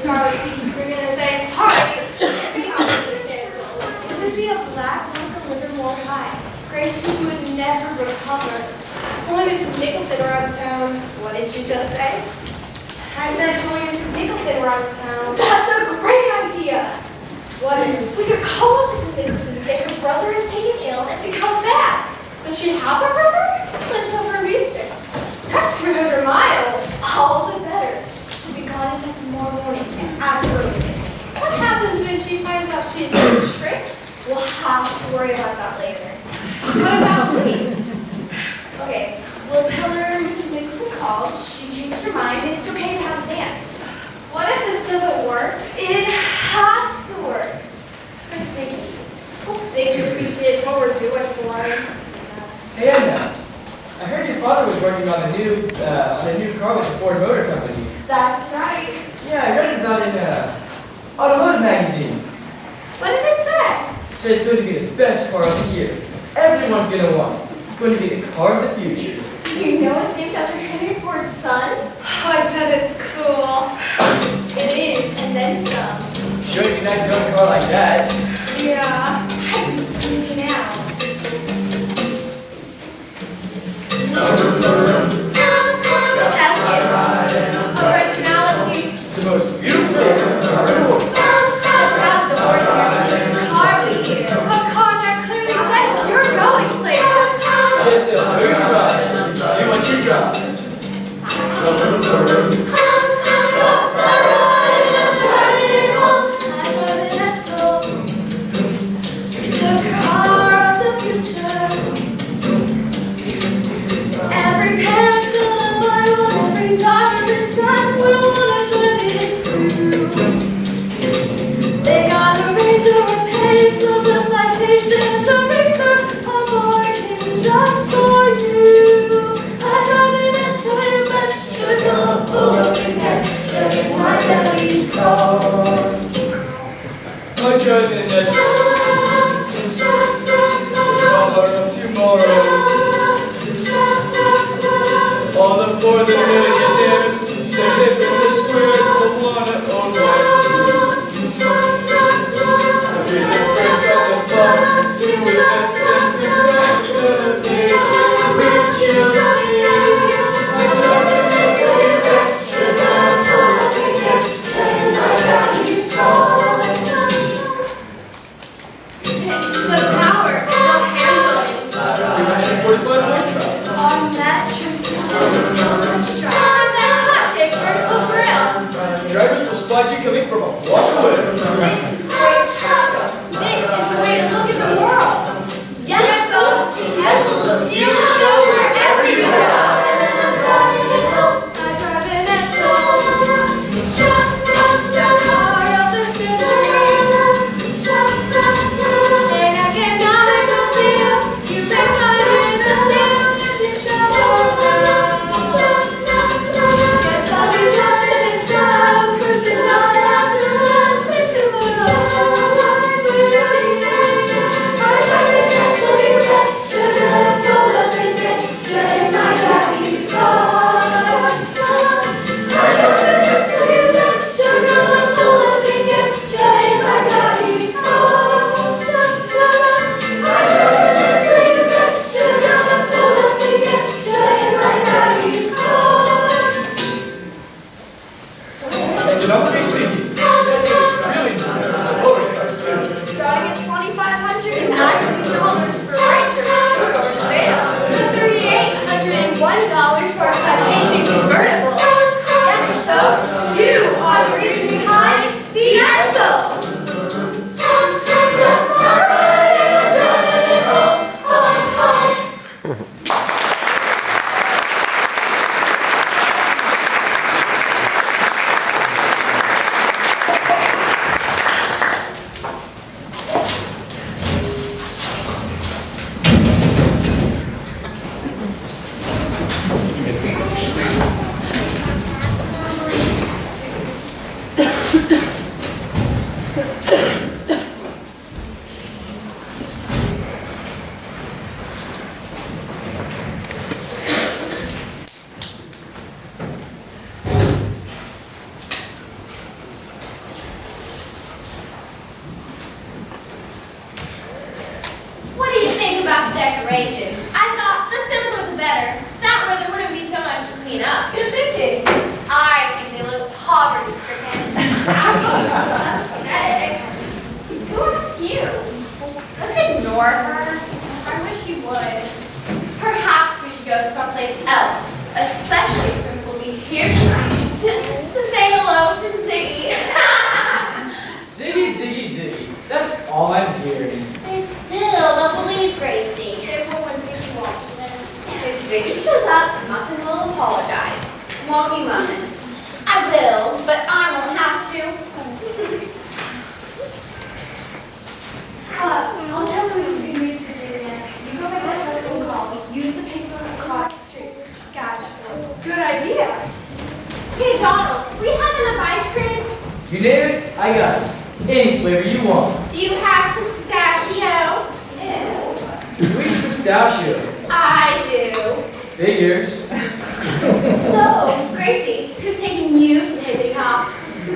[SPEAKER 8] tomorrow with Ziggy Springer and say, sorry, every house is canceled.
[SPEAKER 7] It would be a black mark on Livermore High. Gracie would never recover.
[SPEAKER 8] Only Mrs. Nicholson were out of town. What did you just say? I said if only Mrs. Nicholson were out of town.
[SPEAKER 7] That's a great idea.
[SPEAKER 8] What is?
[SPEAKER 7] We could call up Mrs. Nicholson, say her brother is taken ill and to come fast.
[SPEAKER 8] Does she have a brother?
[SPEAKER 7] Lives over Easter.
[SPEAKER 8] That's 300 miles.
[SPEAKER 7] All the better. She'll be gone until tomorrow morning at the earliest.
[SPEAKER 8] What happens when she finds out she's been tricked?
[SPEAKER 7] We'll have to worry about that later.
[SPEAKER 8] What about please?
[SPEAKER 7] Okay, we'll tell her Mrs. Nicholson called, she changed her mind, and it's okay to have a dance.
[SPEAKER 8] What if this doesn't work?
[SPEAKER 7] It has to work. For Ziggy.
[SPEAKER 8] Hope Ziggy appreciates what we're doing for him.
[SPEAKER 6] Hey, Edna, I heard your father was working on a new car with the Ford Motor Company.
[SPEAKER 7] That's right.
[SPEAKER 6] Yeah, I read about it in Automotive magazine.
[SPEAKER 8] What did it say?
[SPEAKER 6] Said it's going to be the best car of the year. Everyone's going to want it. It's going to be the car of the future.
[SPEAKER 7] Do you know it's named after Henry Ford's son?
[SPEAKER 8] I bet it's cool.
[SPEAKER 7] It is, and then some.
[SPEAKER 6] Sure, it'd be nice to own a car like that.
[SPEAKER 8] Yeah.
[SPEAKER 7] I can see me now.
[SPEAKER 8] Originality.
[SPEAKER 6] It's the most beautiful car in the world.
[SPEAKER 7] About the ordinary car of the year.
[SPEAKER 8] A car that clearly says you're going places.
[SPEAKER 6] Just the way you drive. See what you drive.
[SPEAKER 7] The car of the future. Every parent's gonna buy one, every daughter's son will wanna drive it too. They got a Range Rover pace of the citations, a racer, a bargain just for you. I drive it until you bet sugar full of regret, checking my daddy's car.
[SPEAKER 5] I'm driving that car of tomorrow. All the poor the millionaires, the hip and the squares, the wanna own one. I'll be the first of the flock to invest in 6 times the day. Which you'll see. I'm driving until you bet sugar full of regret, checking my daddy's car.
[SPEAKER 8] The power, the handling.
[SPEAKER 5] 345 horsepower.
[SPEAKER 7] On that transmission, don't drive.
[SPEAKER 8] That classic vertical grill.
[SPEAKER 5] Drivers will spot you coming from a block away.
[SPEAKER 7] This is great Chicago.
[SPEAKER 8] This is the way to look at the world.
[SPEAKER 7] Yes, folks, Edsel will steal the show wherever you go.
[SPEAKER 8] I drive an Edsel. The car of the century. An economical deal. You may find in a steal if you shop around. Yes, I'll be driving in style, cruising on after us into the highway. I drive an Edsel, you bet sugar full of regret, driving my daddy's car. I drive an Edsel, you bet sugar full of regret, driving my daddy's car. I drive an Edsel, you bet sugar full of regret, driving my daddy's car.
[SPEAKER 5] Economically speaking, that's really nice. It's the lowest price there.
[SPEAKER 7] Starting at $2,519 for Ranger two-door sale to $3,801 for a citation convertible. Yes, folks, you are the reason behind the Edsel. ignore her? I wish you would. Perhaps we should go someplace else, especially since we'll be here tonight to say hello to Ziggy.
[SPEAKER 6] Ziggy, Ziggy, Ziggy. That's all I'm hearing.
[SPEAKER 7] They still don't believe Gracie. It will when Ziggy walks in. If Ziggy shows up, Muffin will apologize. Won't you, Muffin? I will, but I won't have to. I'll tell you some good news for Julia. You go make that telephone call. Use the payphone across the street. Gotcha.
[SPEAKER 9] Good idea.
[SPEAKER 7] Hey, Donald, we have enough ice cream?
[SPEAKER 6] You name it, I got it. Any flavor you want.
[SPEAKER 7] Do you have pistachio?
[SPEAKER 6] Which pistachio?
[SPEAKER 7] I do.
[SPEAKER 6] Figures.
[SPEAKER 7] So, Gracie, who's taking you to the hippity hop?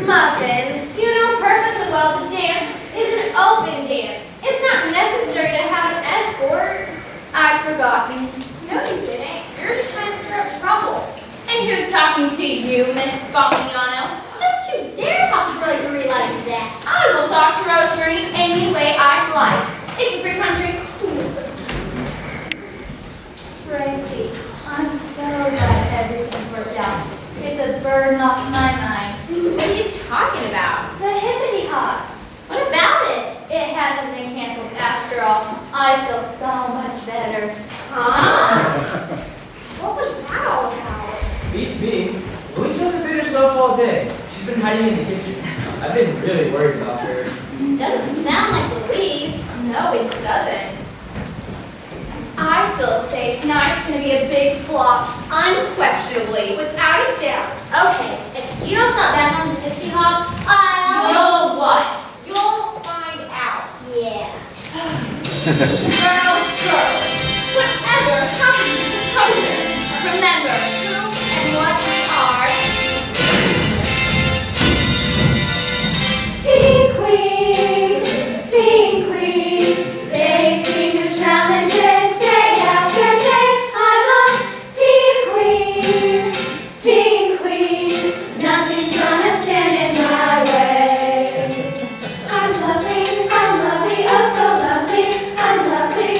[SPEAKER 7] Muffin, you know perfectly well the dance is an open dance. It's not necessary to have an escort. I'd forgotten. No, you didn't. You're just trying to stir up trouble. And who's talking to you, Miss Pompiano? Don't you dare talk to Rosemary like that. I will talk to Rosemary any way I like. It's a free country. Gracie, I'm so glad everything worked out. It's a burden off my mind. What are you talking about? The hippity hop. What about it? It hasn't been canceled after all. I feel so much better. Huh? What was that all about?
[SPEAKER 6] Beats me. Louise hasn't been herself all day. She's been hiding in the kitchen. I've been really worried about her.
[SPEAKER 7] Doesn't sound like Louise. No, it doesn't. I still say tonight's gonna be a big flop, unquestionably, without a doubt. Okay, if you don't stop that on the 50 hop, You'll what? You'll find out. Yeah. Girls, whatever happens to composure, remember who and what we are.
[SPEAKER 8] Teen queen, they seem to challenge us day after day. I'm a teen queen, nothing's gonna stand in my way. I'm lovely, oh so lovely, I'm lovely,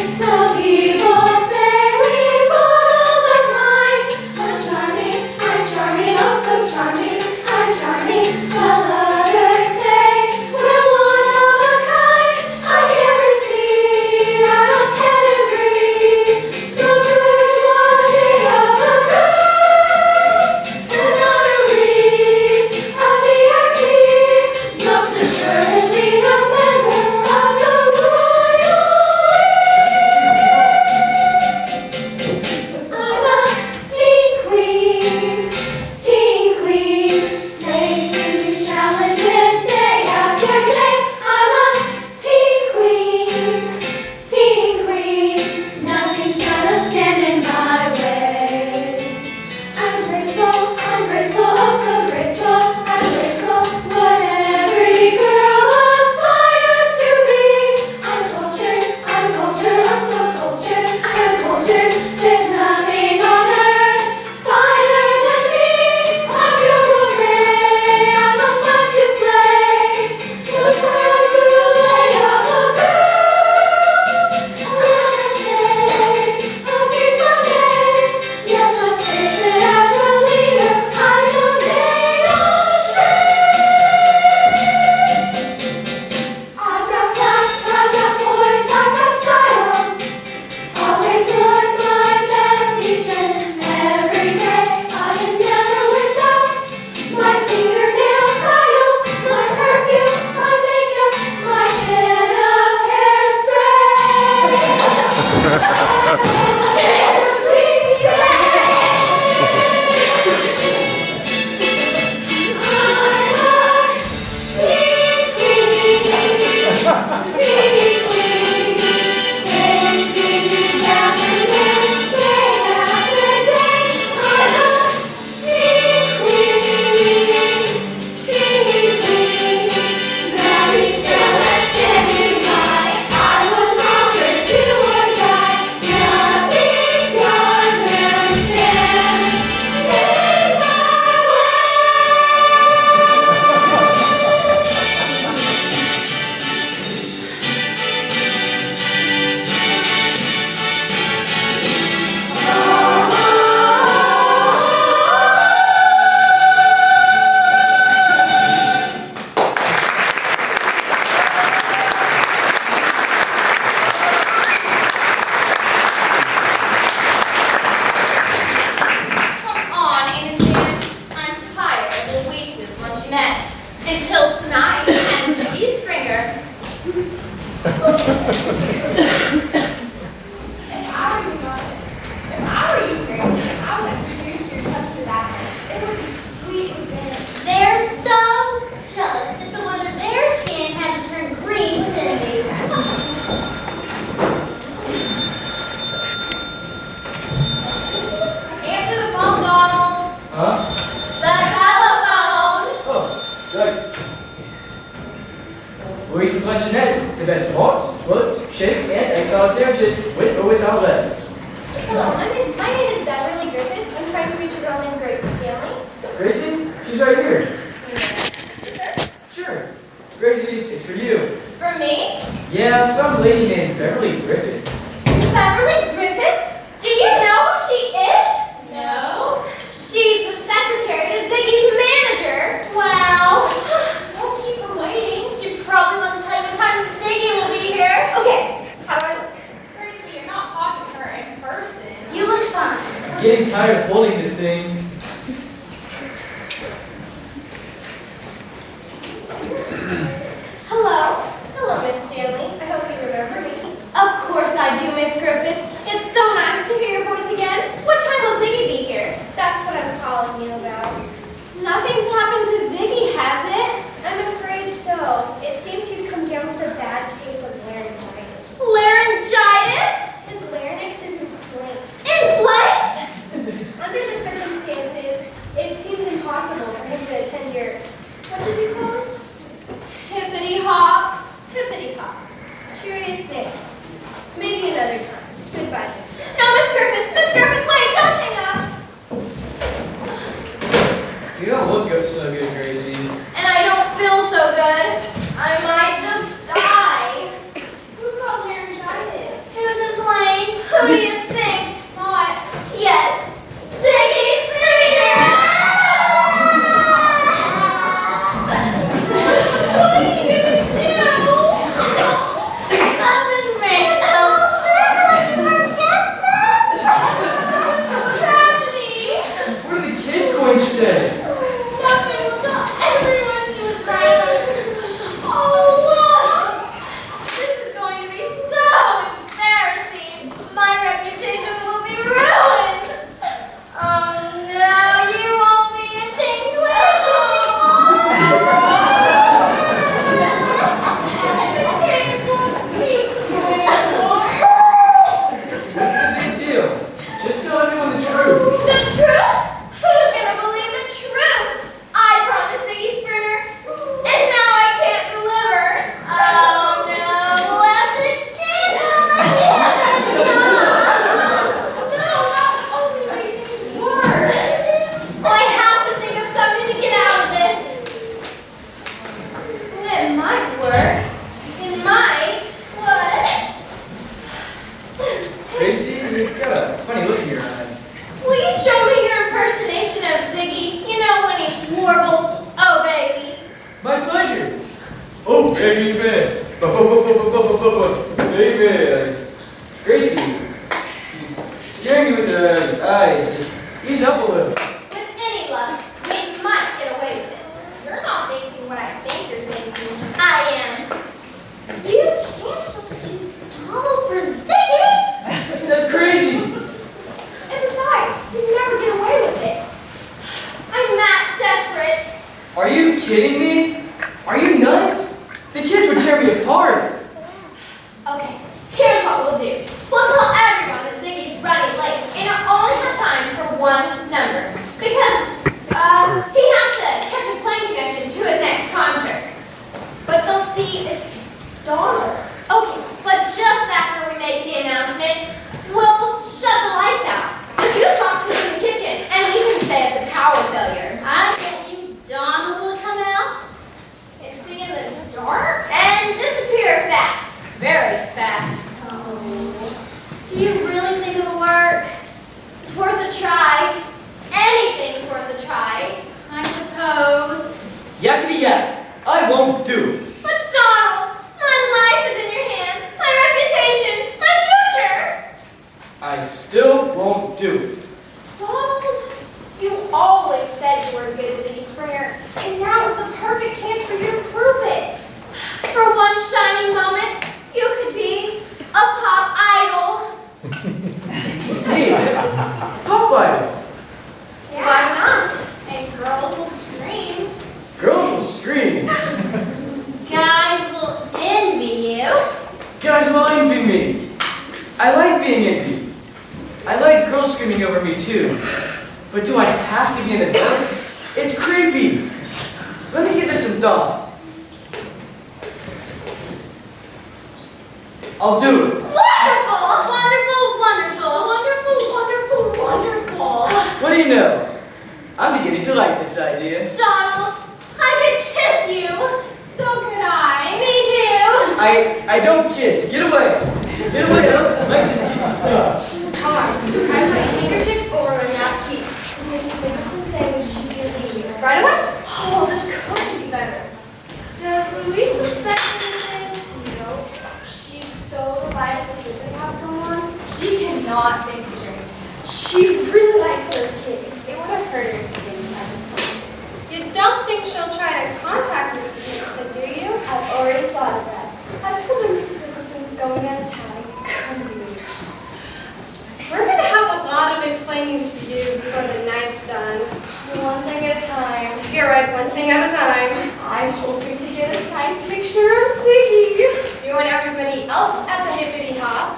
[SPEAKER 6] Grace's Luncheonette. The best malts, floats, shakes, and egg-salad sandwiches with or without lettuce.
[SPEAKER 10] Hello, my name is Beverly Griffiths. I'm trying to reach a girl named Gracie Stanley.
[SPEAKER 6] Gracie? She's right here. Sure. Gracie, it's for you.
[SPEAKER 10] For me?
[SPEAKER 6] Yeah, some lady named Beverly Griffith.
[SPEAKER 10] Beverly Griffith? Do you know who she is? No. She's the secretary to Ziggy's manager. Wow. Don't keep her waiting. She probably wants to tell you what time Ziggy will be here. Okay, how do I look?
[SPEAKER 4] Gracie, you're not talking to her in person.
[SPEAKER 10] You look fine.
[SPEAKER 6] I'm getting tired of holding this thing.
[SPEAKER 10] Hello. Hello, Miss Stanley. I hope you remember me. Of course I do, Miss Griffith. It's so nice to hear your voice again. What time will Ziggy be here? That's what I'm calling you about. Nothing's happened to Ziggy, has it? I'm afraid so. It seems he's come down with a bad case of laryngitis. Laryngitis? His larynx is inflamed. Inflamed? Under the circumstances, it seems impossible for him to attend your, what did you call it? Hippity hop. Hippity hop. Curious names. Maybe another time. Goodbye, Miss Griffith. No, Miss Griffith! Miss Griffith, wait! Don't hang up!
[SPEAKER 6] You don't look good, so good, Gracie.
[SPEAKER 10] And I don't feel so good. I might just die. Who's got laryngitis? Who's inflamed? Who do you think? What? Yes. Ziggy Springer! What are you gonna do? Nothing, Rachel. What's happening?
[SPEAKER 6] What are the kids going to say?
[SPEAKER 10] Nothing. We'll tell everyone she was pregnant. Oh, this is going to be so embarrassing. My reputation will be ruined. Oh no, you won't be a
[SPEAKER 6] What's the big deal? Just tell everyone the truth.
[SPEAKER 10] The truth? Who's gonna believe the truth? I promised Ziggy Springer, and now I can't deliver. Oh no, left the kids on the No, not only making it worse. I have to think of something to get out of this. It might work. It might. What?
[SPEAKER 6] Gracie, you've got a funny look in your eye.
[SPEAKER 10] Will you show me your impersonation of Ziggy? You know when he warbles, oh baby.
[SPEAKER 6] My pleasure. Oh, baby. Baby. Gracie, scaring me with the eyes. Just ease up a little.
[SPEAKER 10] With any luck, we might get away with it. You're not thinking what I think you're thinking. I am. You can't substitute Donald for Ziggy!
[SPEAKER 6] That's crazy.
[SPEAKER 10] And besides, you'd never get away with it. I'm that desperate.
[SPEAKER 6] Are you kidding me? Are you nuts? The kids would tear me apart.
[SPEAKER 10] Okay, here's what we'll do. We'll tell everyone that Ziggy's running late and he'll only have time for one number. Because, he has to catch a plane connection to his next concert. But they'll see it's Donald. Okay, but just after we make the announcement, we'll shut the lights out. The fuse box is in the kitchen, and we can say it's a power failure. I bet you Donald will come out and sing in the dark and disappear fast. Very fast. Oh. Do you really think it'll work? It's worth a try. Anything's worth a try, I suppose.
[SPEAKER 6] Yakety yak. I won't do.
[SPEAKER 10] But Donald, my life is in your hands. My reputation, my future.
[SPEAKER 6] I still won't do.
[SPEAKER 10] Donald, you always said you were as good as Ziggy Springer, and now is the perfect chance for you to prove it. For one shining moment, you could be a pop idol.
[SPEAKER 6] Hey, Popeye.
[SPEAKER 10] Why not? And girls will scream.
[SPEAKER 6] Girls will scream.
[SPEAKER 10] Guys will envy you.
[SPEAKER 6] Guys will envy me. I like being envied. I like girls screaming over me too. But do I have to be in the dark? It's creepy. Let me give this some thought. I'll do it.
[SPEAKER 10] Wonderful! Wonderful, wonderful, wonderful, wonderful, wonderful.
[SPEAKER 6] What do you know? I'm beginning to like this idea.
[SPEAKER 10] Donald, I could kiss you. So could I. Me too.
[SPEAKER 6] I don't kiss. Get away. Get away. I don't like this kissy stuff.
[SPEAKER 7] Come on. I put a handkerchief over my napkin. Mrs. Nicholson saying she'd be leaving right away. Oh, this couldn't be better. Does Louise suspect anything? No. She's so delighted that the have come on. She cannot think straight. She really likes those kids. It would have hurt her if they didn't have them. You don't think she'll try to contact Mrs. Nicholson, do you? I've already thought of that. I told her Mrs. Nicholson's going out of town. Couldn't be reached. We're going to have a lot of explaining to do before the night's done. One thing at a time. You're right, one thing at a time. I'm hoping to get a signed picture of Ziggy. You and everybody else at the hippity hop.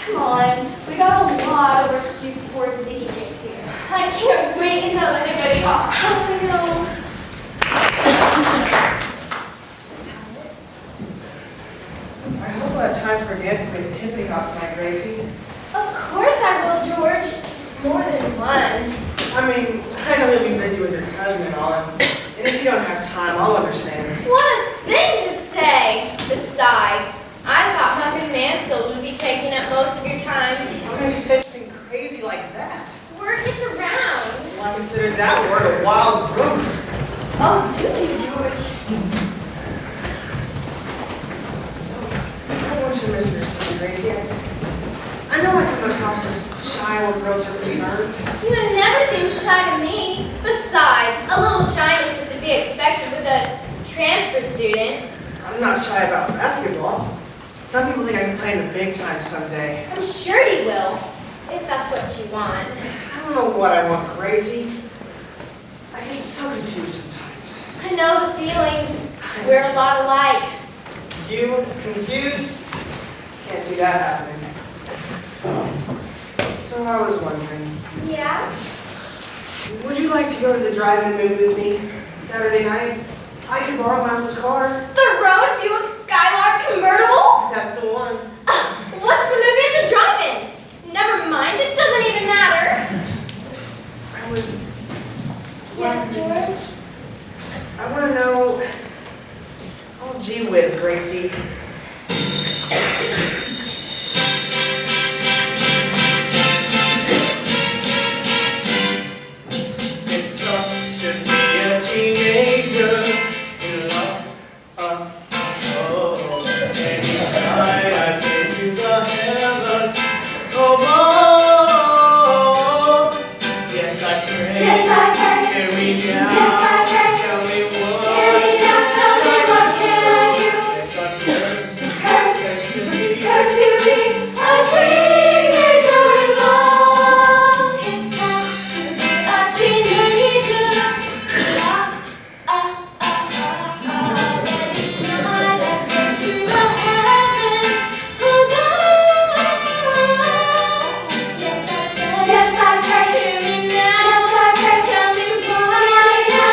[SPEAKER 7] Come on, we got a lot of work to do before Ziggy gets here. I can't wait until the hippity hop. I know.
[SPEAKER 9] I hope we'll have time for a dance with the hippity hop tonight, Gracie.
[SPEAKER 10] Of course I will, George. More than one.
[SPEAKER 9] I mean, I know you'll be busy with your cousin and all, and if you don't have time, I'll understand.
[SPEAKER 10] What a thing to say! Besides, I thought Muffin Mansfield would be taking up most of your time.
[SPEAKER 9] Why don't you say something crazy like that?
[SPEAKER 10] Word gets around.
[SPEAKER 9] Well, I consider that word a wild rumor.
[SPEAKER 10] Oh, do you, George?
[SPEAKER 9] I don't want you to misunderstand me, Gracie. I know I come across as shy when girls are concerned.
[SPEAKER 10] You never seem shy to me. Besides, a little shyness is to be expected with a transfer student.
[SPEAKER 9] I'm not shy about basketball. Some people think I can play in the big time someday.
[SPEAKER 10] I'm sure you will, if that's what you want.
[SPEAKER 9] I don't know what I want, Gracie. I get so confused sometimes.
[SPEAKER 10] I know the feeling. We're a lot alike.
[SPEAKER 9] You confused? Can't see that happening. So I was wondering,
[SPEAKER 10] Yeah?
[SPEAKER 9] would you like to go to the drive-in movie with me Saturday night? I could borrow my uncle's car.
[SPEAKER 10] The Road Buick Skylark convertible?
[SPEAKER 9] That's the one.
[SPEAKER 10] What's the movie at the drive-in? Never mind, it doesn't even matter.
[SPEAKER 9] I was
[SPEAKER 10] Yes,
[SPEAKER 9] wondering-
[SPEAKER 10] George?
[SPEAKER 9] I want to know. Oh, gee whiz, Gracie. It's tough to be a teenager in love. Anytime I take you to heavens, come on. Yes, I pray.
[SPEAKER 1] Yes, I pray.
[SPEAKER 9] Hear me now.
[SPEAKER 1] Yes, I pray.
[SPEAKER 9] Tell me what.
[SPEAKER 1] Hear me now, tell me what can I do?
[SPEAKER 9] Yes, I pray.
[SPEAKER 1] Curse,
[SPEAKER 9] To be.
[SPEAKER 1] curse to be a teenager in love. It's tough to be a teenager. And each night I pray to the heavens above. Yes, I pray. Yes, I pray. Hear me now. Yes, I pray. Tell me what can I do?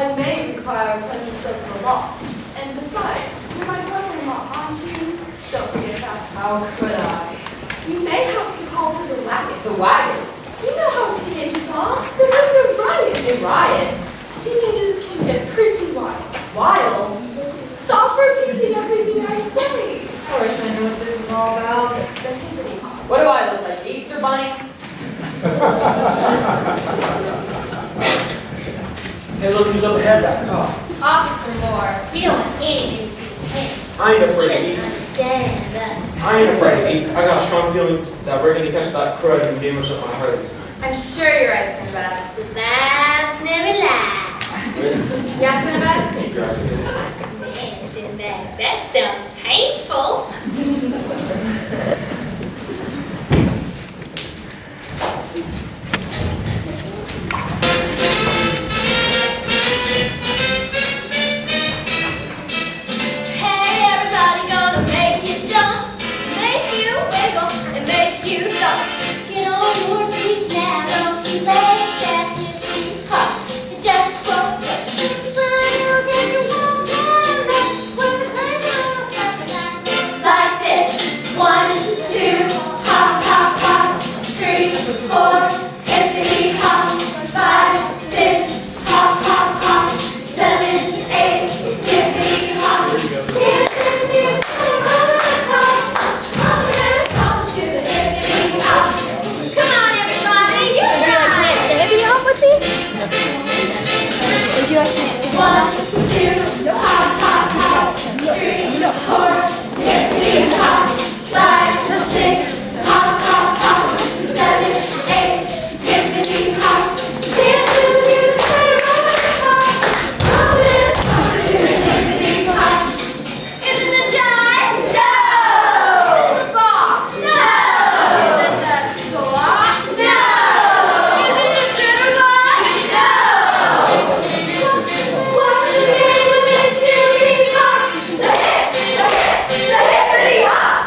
[SPEAKER 8] I may require presence of the law. And besides, you're my brother-in-law, aren't you? Don't forget that.
[SPEAKER 4] How could I?
[SPEAKER 8] You may have to call for the wagon.
[SPEAKER 4] The wagon?
[SPEAKER 8] You know how teenagers are. They're going to riot.
[SPEAKER 4] A riot?
[SPEAKER 8] Teenagers can get pretty wild.
[SPEAKER 4] Wild?
[SPEAKER 8] Stop repeating everything I say.
[SPEAKER 4] Of course I know what this is all about.
[SPEAKER 8] The hippity hop.
[SPEAKER 4] What do I look like, Easter Bunny?
[SPEAKER 5] Hey, look who's up ahead of that car.
[SPEAKER 10] Officer Moore, we don't want anything to do with him.
[SPEAKER 5] I ain't afraid to
[SPEAKER 10] Couldn't
[SPEAKER 5] eat.
[SPEAKER 10] understand us.
[SPEAKER 5] I ain't afraid to eat. I got strong feelings that we're gonna catch that crud and damage up my herds.
[SPEAKER 10] I'm sure you're right, Sinbad. The labs never lie.
[SPEAKER 4] Yeah, Sinbad?
[SPEAKER 5] Keep your eyes peeled.
[SPEAKER 10] Man, Sinbad, that sounds painful. Hey, everybody, gonna make you jump, make you wiggle, and make you dump. Get on your feet now, don't be late, that is hot. It just won't get you'll get you walk down there with the crazy little stuff like this. 1, 2, hop, hop, hop. 3, 4, hippity hop. 5, 6, hop, hop, hop. 7, 8, hippity hop. Dance to the music, over the top. All the dance hop to the hippity hop. Come on, everybody, you try. The hippity hop with me? Would you like to 1, 2, hop, hop, hop. 3, 4, hippity hop. 5, 6, hop, hop, hop. 7, 8, hippity hop. Dance to the music, over the top. All the dance hop to the hippity hop. Is it the jive? No! Is it the bop? No! Is it the swap? No! Is it the jitterbug? No! What's the name of this hippity hop? The hippity hop!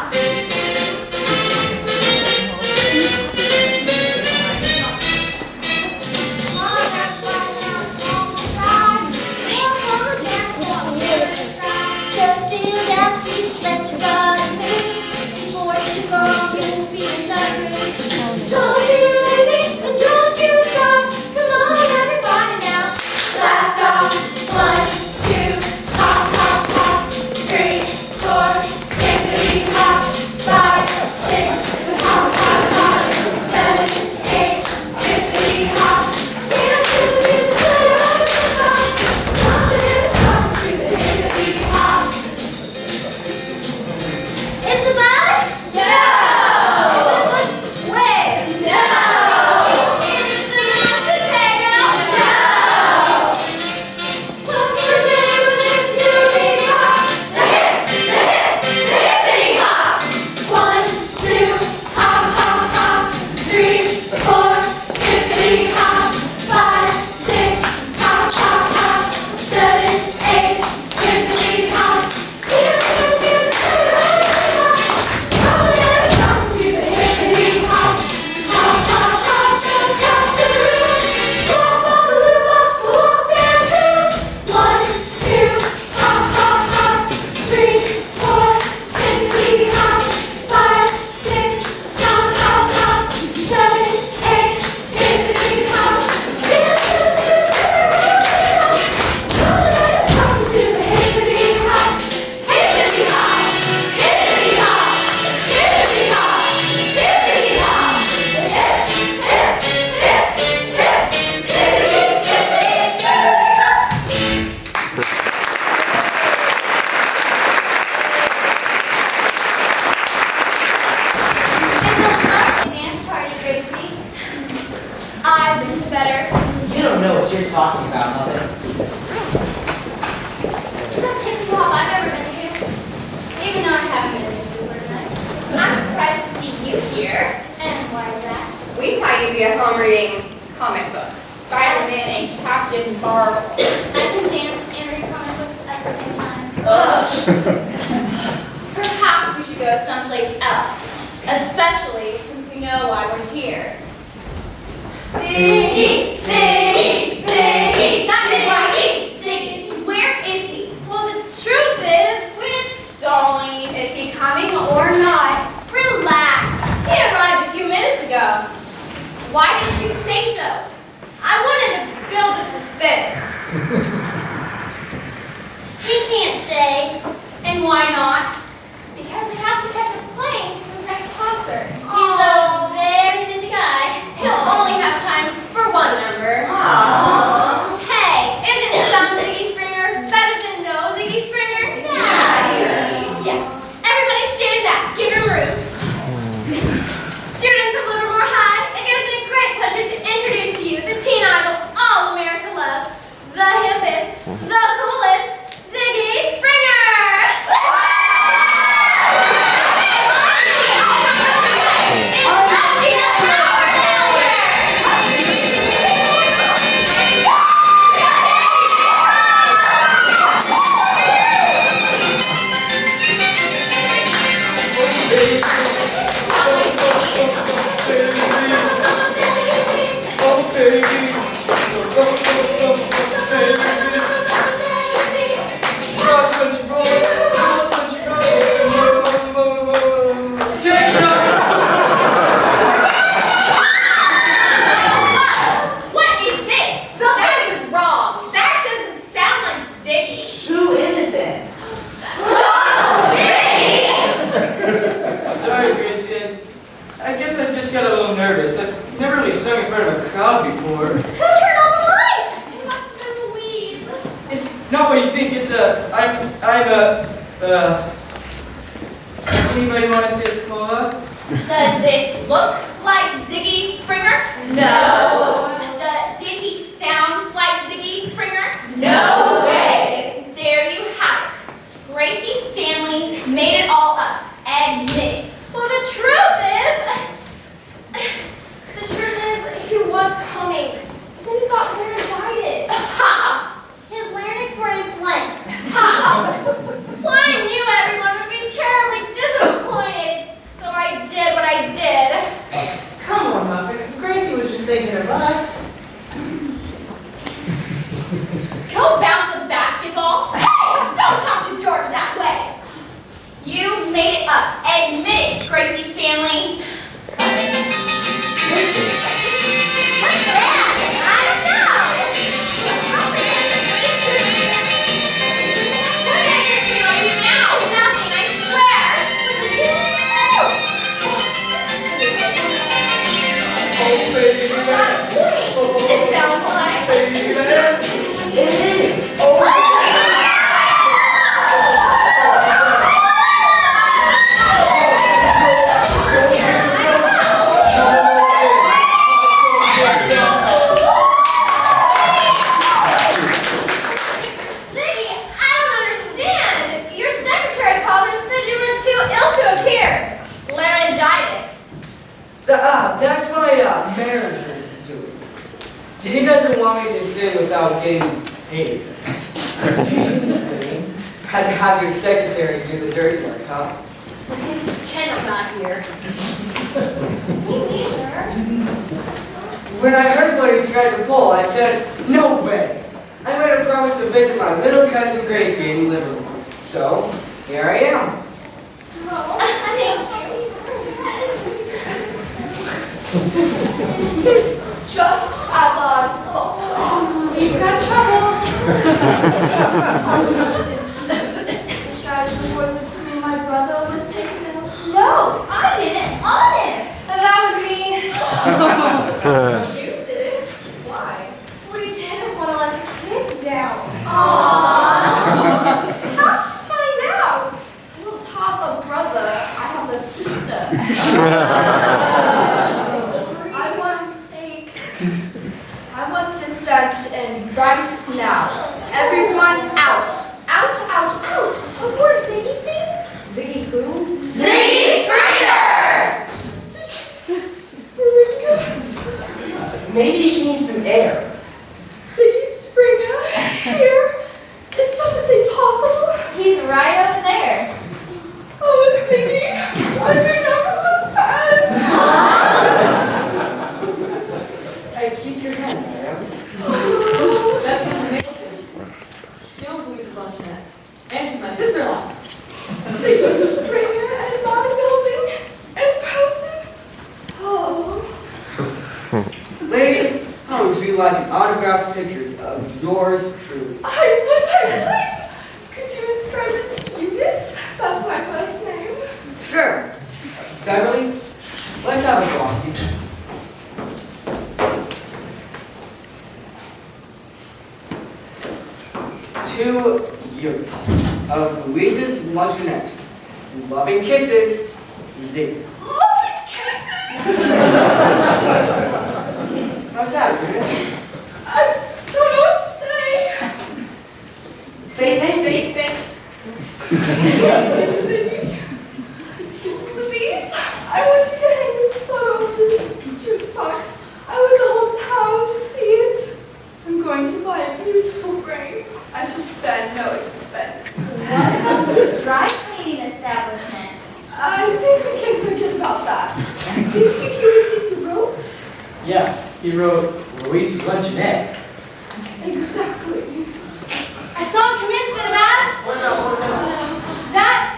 [SPEAKER 10] Just feel that piece that you gotta make. Before it's wrong, you'll be in that race. Don't be lazy and don't you stop. Come on, everybody now. Blast off. 1, 2, hop, hop, hop. 3, 4, hippity hop. 5, 6, hop, hop, hop. 7, 8, hippity hop. Dance to the music, over the top. All the dance hop to the hippity hop. Is the bug? No! Is it the squid? No! Is it the mashed potato? No! What's the name of this hippity hop? The hippity hop! 1, 2, hop, hop, hop. 3, 4, hippity hop. 5, 6, hop, hop, hop. 7, 8, hippity hop. Dance to the music, over the top. All the dance hop to the hippity hop. Hop, hop, hop, across the room. Wop, wop, a loop, wop, wop, and boom. 1, 2, hop, hop, hop. 3, 4, hippity hop. 5, 6, hop, hop, hop. 7, 8, hippity hop. Dance to the music, over the top. All the dance hop to the hippity hop. Hippity hop, hippity hop, hippity hop, hippity hop. Hip, hip, hip, hip, hippity, hippity, hippity hop. It's a lovely dance party, Gracie. I've been to better.
[SPEAKER 2] You don't know what you're talking about, Mother.
[SPEAKER 10] The best hippie hop I've ever been to. Even though I haven't been to before tonight. I'm surprised to see you here. And why is that?
[SPEAKER 4] We thought you'd be at home reading comic books. Spider-Man and Captain Marvel.
[SPEAKER 10] I can dance and read comic books at the same time. Perhaps we should go someplace else. Especially since we know why we're here. Ziggy, Ziggy, Ziggy, that's it, Ziggy, can't stay. And why not? Because he has to catch a plane to his next concert. He's a very busy guy. He'll only have time for one number.
[SPEAKER 7] Aww.
[SPEAKER 10] Hey, isn't some Ziggy Springer better than no Ziggy Springer? Yeah. Everybody stand back. Give him room. Students of Livermore High, it gives me great pleasure to introduce to you the teen idol all America loves, the hippest, the coolest, Ziggy Springer! What is this? Something is wrong. That doesn't sound like Ziggy.
[SPEAKER 2] Who is it then?
[SPEAKER 6] Sorry, Gracie. I guess I just got a little nervous. I've never really sung in front of a crowd before.
[SPEAKER 10] Who turned on the lights? It must have been Louise.
[SPEAKER 6] It's not what you think. It's anybody want to this co-op?
[SPEAKER 10] Does this look like Ziggy Springer?
[SPEAKER 7] No.
[SPEAKER 10] Did he sound like Ziggy Springer?
[SPEAKER 7] No way.
[SPEAKER 10] There you have it. Gracie Stanley made it all up. Admit it. Well, the truth is, he was coming. Then he got laryngitis. Ha! His larynx were inflamed. Ha! Well, I knew everyone would be terribly disappointed, so I did what I did.
[SPEAKER 9] Come on, Muffet. Gracie was just thinking of us.
[SPEAKER 10] Go bounce a basketball. Hey, don't talk to George that way. You made it up. Admit it, Gracie Stanley. What's that? I don't know. What anything are you now? Nothing, I swear. It sounds like.
[SPEAKER 2] It is.
[SPEAKER 10] Ziggy, I don't understand. Your secretary called and said you were too ill to appear. Laryngitis.
[SPEAKER 11] That's my manager's doing. He doesn't want me to sit without getting paid. Had to have your secretary do the dirty work, huh?
[SPEAKER 10] Pretend I'm not here.
[SPEAKER 11] When I heard what he tried to pull, I said, no way! I made a promise to visit my little cousin Gracie in Livermore. So, here I am.
[SPEAKER 7] Just as I thought. We've got trouble. This guy's the boys that told me my brother was taken ill.
[SPEAKER 10] No, I didn't. Honest.
[SPEAKER 7] That was me.
[SPEAKER 9] You didn't? Why?
[SPEAKER 7] We didn't want to let the kids down.
[SPEAKER 10] Aww.
[SPEAKER 7] How'd you find out? I don't have a brother. I have a sister. I want a mistake. I want this dance to end right now. Everyone out. Out, out, out.
[SPEAKER 10] Before Ziggy sings?
[SPEAKER 7] Ziggy who?
[SPEAKER 10] Ziggy Springer!
[SPEAKER 2] Maybe she needs some air.
[SPEAKER 7] Ziggy Springer? Here? Is such a thing possible?
[SPEAKER 10] He's right over there.
[SPEAKER 7] Oh, Ziggy, I've been up so bad.
[SPEAKER 2] Hey, kiss your hand, man.
[SPEAKER 8] That's Mrs. Nicholson. She owns Louise's luncheonette. And she's my sister-in-law.
[SPEAKER 7] Ziggy Springer and my building in person. Oh.
[SPEAKER 11] Lady, how would you like an autographed picture of yours truly?
[SPEAKER 7] I would. Could you
[SPEAKER 11] 2 years of Louise's luncheonette. Loving kisses, Ziggy.
[SPEAKER 8] Loving kisses!
[SPEAKER 11] How's that, Rita?
[SPEAKER 8] I don't know what to say.
[SPEAKER 11] Say thank you.
[SPEAKER 4] Say thank
[SPEAKER 8] Louise, I want you to hang this photo of the jukebox. I would go home to town to see it. I'm going to buy a beautiful frame. I shall spend no expense.
[SPEAKER 10] What about the dry cleaning establishment?
[SPEAKER 8] I think we can forget about that. Did you hear anything he wrote?
[SPEAKER 6] Yeah, he wrote Louise's luncheonette.
[SPEAKER 8] Exactly.
[SPEAKER 10] I saw him come in, Cinnamon. That's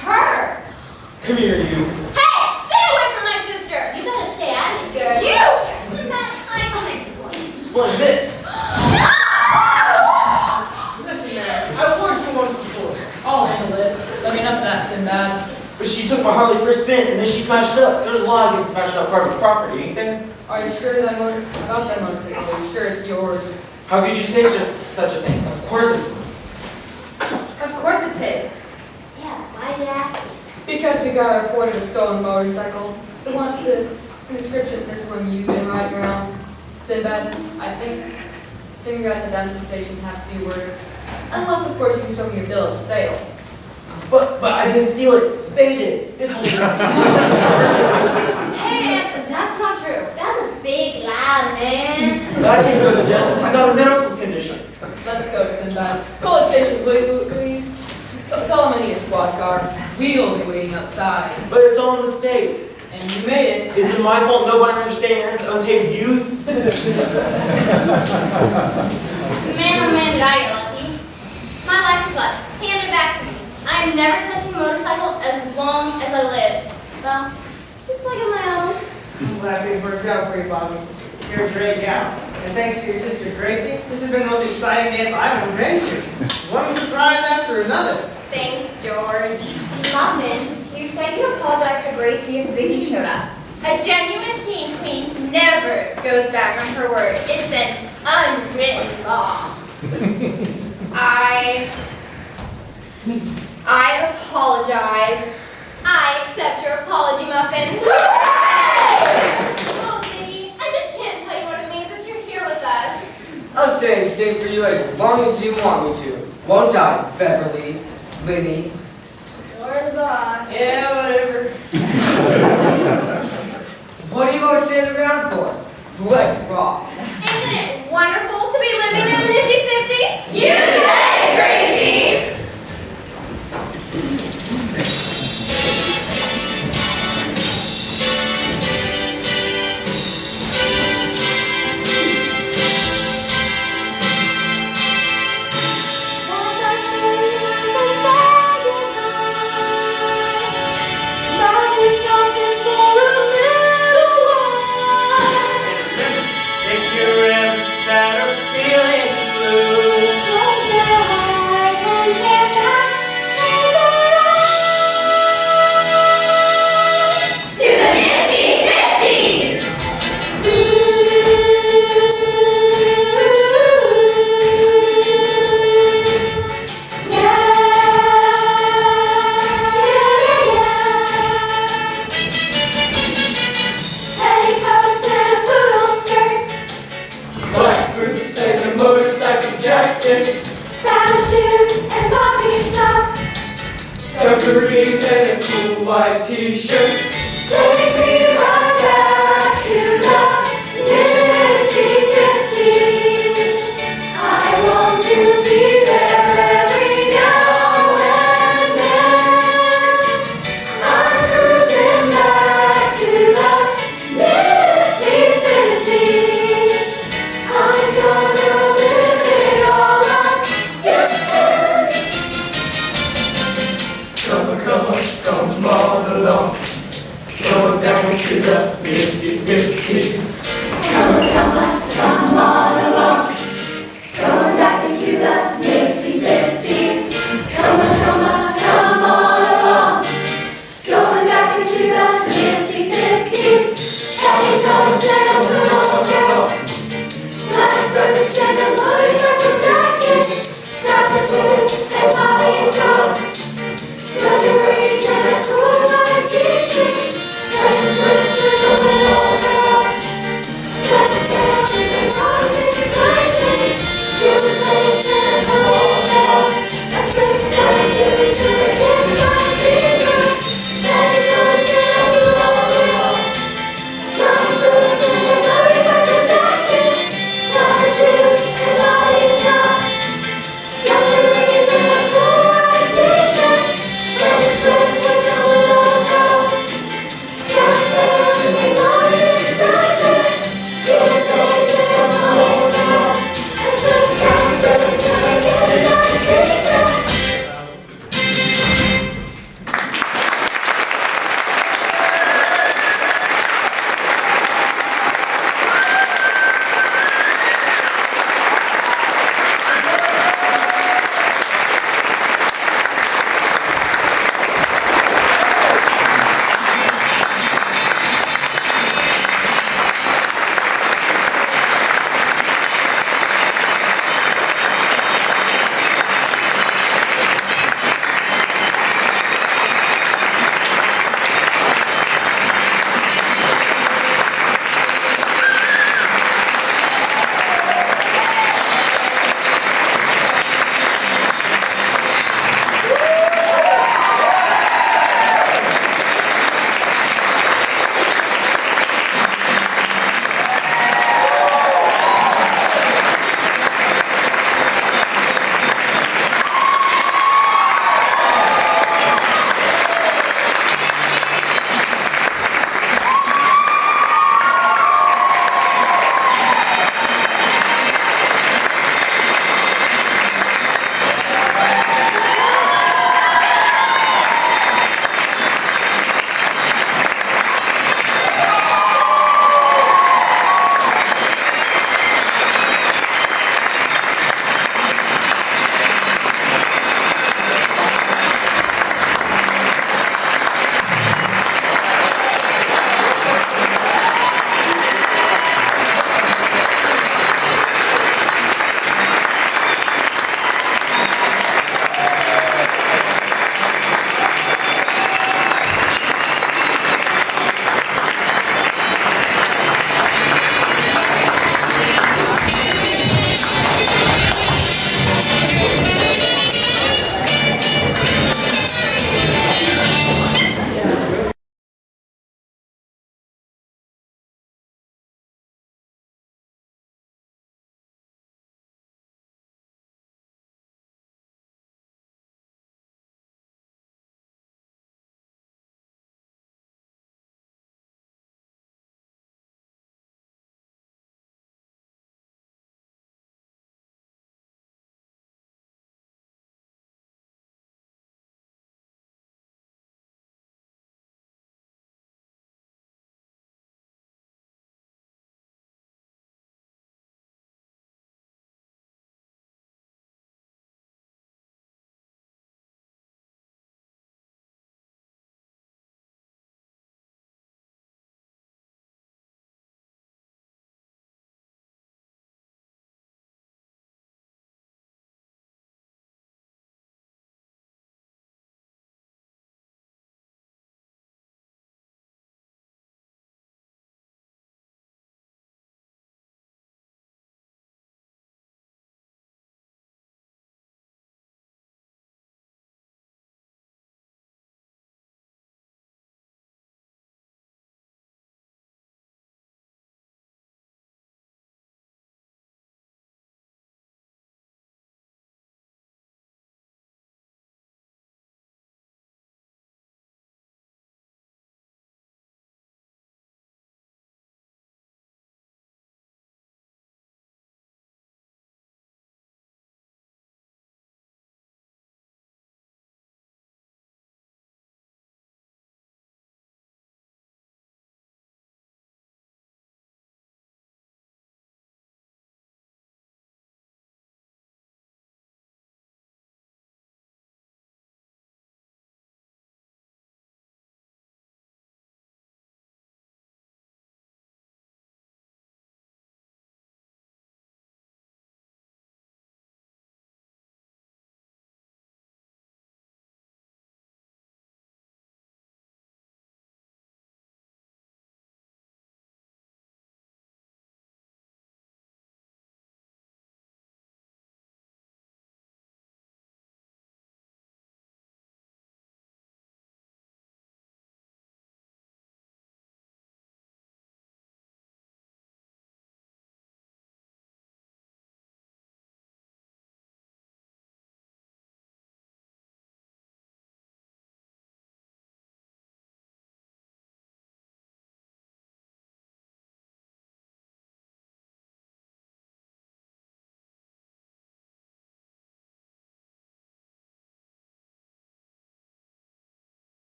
[SPEAKER 10] her.
[SPEAKER 6] Come here, you.
[SPEAKER 10] Hey, stay away from my sister. You better stay out of it, girl. You! Cinnamon, I can explain.
[SPEAKER 5] Explain this.
[SPEAKER 9] Listen, man, I warned you once before.
[SPEAKER 2] I'll handle it. Let me enough of that, Sinbad.
[SPEAKER 5] But she took my Harley for a spin and then she smashed it up. There's a law against smashing up private property, ain't there?
[SPEAKER 2] Are you sure about that motorcycle? Are you sure it's yours?
[SPEAKER 5] How could you say such a thing? Of course it's mine.
[SPEAKER 4] Of course it's his.
[SPEAKER 10] Yeah, why'd you ask me?
[SPEAKER 4] Because we got a report of a stolen motorcycle. The one, the description fits one you've been riding around. Sinbad, I think we got to the down to the station to have a few words. Unless, of course, you can show me your bill of sale.
[SPEAKER 5] But I didn't steal it. They did. They told me.
[SPEAKER 10] Hey man, that's not true. That's a big lie, man.
[SPEAKER 5] But I can't go to jail. I got a medical condition.
[SPEAKER 4] Let's go, Sinbad. Call the station, please. Tell them I need a squad car. We'll be waiting outside.
[SPEAKER 5] But it's all a mistake.
[SPEAKER 4] And you made it.
[SPEAKER 5] Is it my fault nobody understands untamed youth?
[SPEAKER 10] Man, oh man, did I get lucky. My life is luck. Hand it back to me. I am never touching a motorcycle as long as I live. Well, it's like on my own.
[SPEAKER 9] I'm glad things worked out for you, Bobby. You're a great gal. And thanks to your sister Gracie, this has been the most exciting dance I've ever been to. One surprise after another.
[SPEAKER 10] Thanks, George.
[SPEAKER 7] Muffin, you said you apologized to Gracie if Ziggy showed up.
[SPEAKER 10] A genuine teen queen never goes back on her word. It's an unwritten law.
[SPEAKER 7] I apologize.
[SPEAKER 10] I accept your apology, Muffin. Oh, Ziggy, I just can't tell you what it means that you're here with us.
[SPEAKER 11] I'll stay and stay for you as long as you want me to. Won't I, Beverly, Linny?
[SPEAKER 10] You're the boss.
[SPEAKER 4] Yeah, whatever.
[SPEAKER 11] What are you all standing around for? Let's rock.
[SPEAKER 10] Isn't it wonderful to be living in the Nifty Fifties?
[SPEAKER 8] You say, Gracie!
[SPEAKER 3] If you're ever sad or feeling blue,
[SPEAKER 8] Close your eyes and say bye to the Nifty Fifties! Petticoats and poodle skirts,
[SPEAKER 6] Black boots and a motorcycle jacket,
[SPEAKER 8] saddle shoes and poppy socks.
[SPEAKER 6] dungarees and a cool white t-shirt.
[SPEAKER 8] Take me